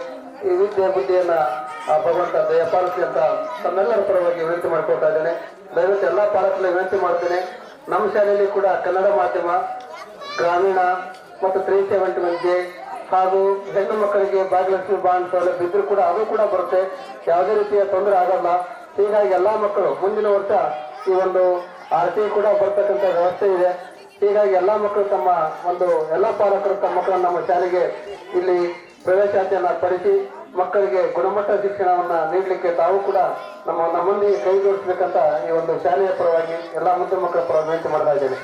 Speaker 1: ಈ ವಿದ್ಯೆ ಬುದ್ಧಿಯನ್ನ ಭಗವಂತ ದಯಪಾಲಿಸಿ ಅಂತ ತಮ್ಮೆಲ್ಲರ ಪರವಾಗಿ ವಿನಂತಿ ಮಾಡ್ಕೊಳ್ತಾ ಇದ್ದೇನೆ. ದಯವಿಟ್ಟು ಎಲ್ಲಾ ಪಾಲಕರಲ್ಲಿ ವಿನಂತಿ ಮಾಡ್ತೇನೆ, ನಮ್ಮ ಶಾಲೆಯಲ್ಲಿ ಕೂಡ ಕನ್ನಡ ಮಾಧ್ಯಮ, ಗ್ರಾಮೀಣ ಮತ್ತು 371 ಹಾಗೂ ಹೆಣ್ಣು ಮಕ್ಕಳಿಗೆ ಭಾಗ್ಯಲಕ್ಷ್ಮಿ ಬಾಂಡ್ ಸೌಲಭ್ಯ ಇದ್ರೂ ಕೂಡ ಅದು ಕೂಡ ಬರುತ್ತೆ, ಯಾವುದೇ ರೀತಿಯ ತೊಂದರೆ ಆಗಲ್ಲ. ಹೀಗಾಗಿ ಎಲ್ಲಾ ಮಕ್ಕಳು ಮುಂದಿನ ವರ್ಷ ಈ ಒಂದು RT ಕೂಡ ಬರ್ತಕ್ಕಂಥ ವ್ಯವಸ್ಥೆ ಇದೆ. ಹೀಗಾಗಿ ಎಲ್ಲಾ ಮಕ್ಕಳು ತಮ್ಮ ಒಂದು ಎಲ್ಲಾ ಪಾಲಕರು ತಮ್ಮ ಮಕ್ಕಳನ್ನು ನಮ್ಮ ಶಾಲೆಗೆ ಇಲ್ಲಿ ಪ್ರವೇಶಾತಿಯನ್ನ ಪಡಿಸಿ ಮಕ್ಕಳಿಗೆ ಗುಣಮಟ್ಟ ಶಿಕ್ಷಣವನ್ನ ನೀಡಲಿಕ್ಕೆ ತಾವು ಕೂಡ ನಮ್ಮೊಂದಿಗೆ ಕೈ ಜೋಡಿಸಬೇಕಂತ ಈ ಒಂದು ಶಾಲೆಯ ಪರವಾಗಿ ಎಲ್ಲಾ ಮುದ್ದು ಮಕ್ಕಳ ಪರವಾಗಿ ವಿನಂತಿ ಮಾಡ್ತಾ ಇದ್ದೇನೆ.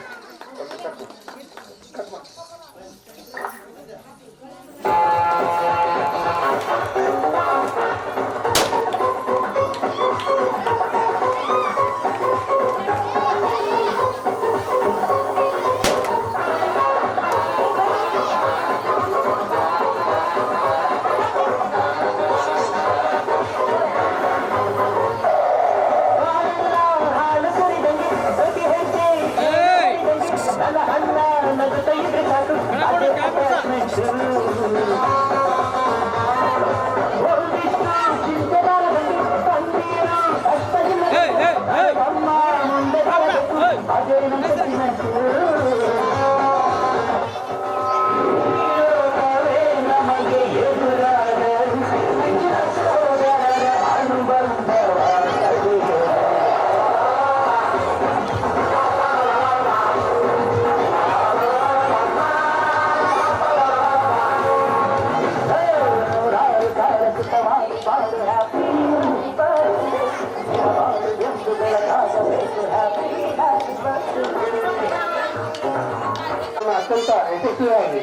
Speaker 1: ಅತ್ಯಂತ ಯಶಸ್ವಿಯಾಗಿ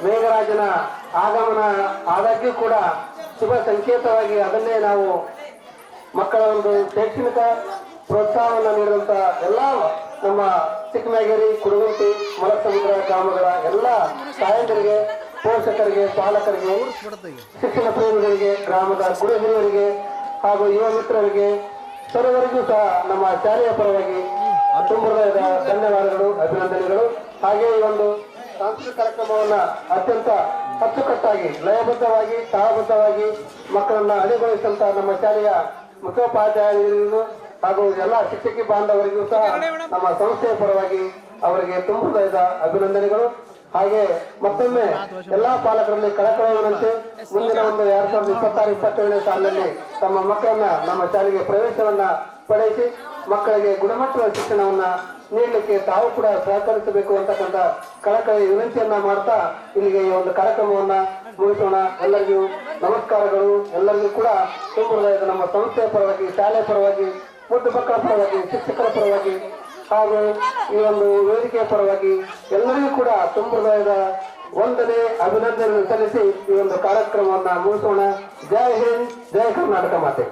Speaker 1: ಮೇಘರಾಜನ ಆಗಮನ ಆದಾಗ್ಯೂ ಕೂಡ ಶುಭ ಸಂಕೇತವಾಗಿ ಅದನ್ನೇ ನಾವು ಮಕ್ಕಳ ಒಂದು ಶೈಕ್ಷಣಿಕ ಪ್ರೋತ್ಸಾಹವನ್ನು ನೀಡುವಂತ ಎಲ್ಲ ನಮ್ಮ ಚಿಕ್ಕಮೇಗೇರಿ, ಕುಡಗುಂಟಿ, ಮಲಸಮುದ್ರ ಗ್ರಾಮಗಳ ಎಲ್ಲ ತಾಯಂದಿರಿಗೆ, ಪೋಷಕರಿಗೆ, ಪಾಲಕರಿಗೆ, ಶಿಕ್ಷಣ ಪ್ರೇಮಿಗಳಿಗೆ, ಗ್ರಾಮದ ಗುರು ಹಿರಿಯರಿಗೆ ಹಾಗೂ ಯುವ ಮಿತ್ರರಿಗೆ ಸರ್ವರಿಗೂ ಸಹ ನಮ್ಮ ಶಾಲೆಯ ಪರವಾಗಿ ತುಂಬ ಹೃದಯದ ಧನ್ಯವಾದಗಳು, ಅಭಿನಂದನೆಗಳು. ಹಾಗೆ ಈ ಒಂದು ಸಾಂಸ್ಕೃತಿಕ ಕಾರ್ಯಕ್ರಮವನ್ನ ಅತ್ಯಂತ ಅಚ್ಚುಕಟ್ಟಾಗಿ, ಲಯಬದ್ಧವಾಗಿ, ತಾಳಬದ್ಧವಾಗಿ ಮಕ್ಕಳನ್ನ ಅಣಿಗೊಳಿಸಿದಂತ ನಮ್ಮ ಶಾಲೆಯ ಮುಖ್ಯೋಪಾಧ್ಯಾಯರಿಗೂ ಹಾಗೂ ಎಲ್ಲ ಶಿಕ್ಷಕಿ ಬಾಂಧವರಿಗೂ ಸಹ ನಮ್ಮ ಸಂಸ್ಥೆಯ ಪರವಾಗಿ ಅವರಿಗೆ ತುಂಬ ಹೃದಯದ ಅಭಿನಂದನೆಗಳು. ಹಾಗೆ ಮತ್ತೊಮ್ಮೆ ಎಲ್ಲಾ ಪಾಲಕರಲ್ಲಿ ಕಳಕಳಿಯುವಂತೆ ಮುಂದಿನ ಒಂದು 2026-27ನೇ ಸಾಲಿನಲ್ಲಿ ತಮ್ಮ ಮಕ್ಕಳನ್ನ ನಮ್ಮ ಶಾಲೆಗೆ ಪ್ರವೇಶವನ್ನ ಪಡೆಯಿಸಿ ಮಕ್ಕಳಿಗೆ ಗುಣಮಟ್ಟದ ಶಿಕ್ಷಣವನ್ನ ನೀಡಲಿಕ್ಕೆ ತಾವು ಕೂಡ ಸಹಕರಿಸಬೇಕು ಅಂತಕ್ಕಂಥ ಕಳಕಳಿ ವಿನಂತಿಯನ್ನ ಮಾಡ್ತಾ ಇಲ್ಲಿಗೆ ಈ ಒಂದು ಕಾರ್ಯಕ್ರಮವನ್ನ ಮುಗಿಸೋಣ. ಎಲ್ಲರಿಗೂ ನಮಸ್ಕಾರಗಳು. ಎಲ್ಲರಿಗೂ ಕೂಡ ತುಂಬ ಹೃದಯದ ನಮ್ಮ ಸಂಸ್ಥೆಯ ಪರವಾಗಿ, ಶಾಲೆಯ ಪರವಾಗಿ, ಮುದ್ದು ಮಕ್ಕಳ ಪರವಾಗಿ, ಶಿಕ್ಷಕರ ಪರವಾಗಿ ಹಾಗೂ ಈ ಒಂದು ವೇದಿಕೆಯ ಪರವಾಗಿ ಎಲ್ಲರಿಗೂ ಕೂಡ ತುಂಬ ಹೃದಯದ ವಂದನೆ, ಅಭಿನಂದನೆ ಸಲ್ಲಿಸಿ ಈ ಒಂದು ಕಾರ್ಯಕ್ರಮವನ್ನ ಮುಗಿಸೋಣ. ಜೈ ಹಿಂದ್, ಜೈ ಕರ್ನಾಟಕ ಮಾತೆ.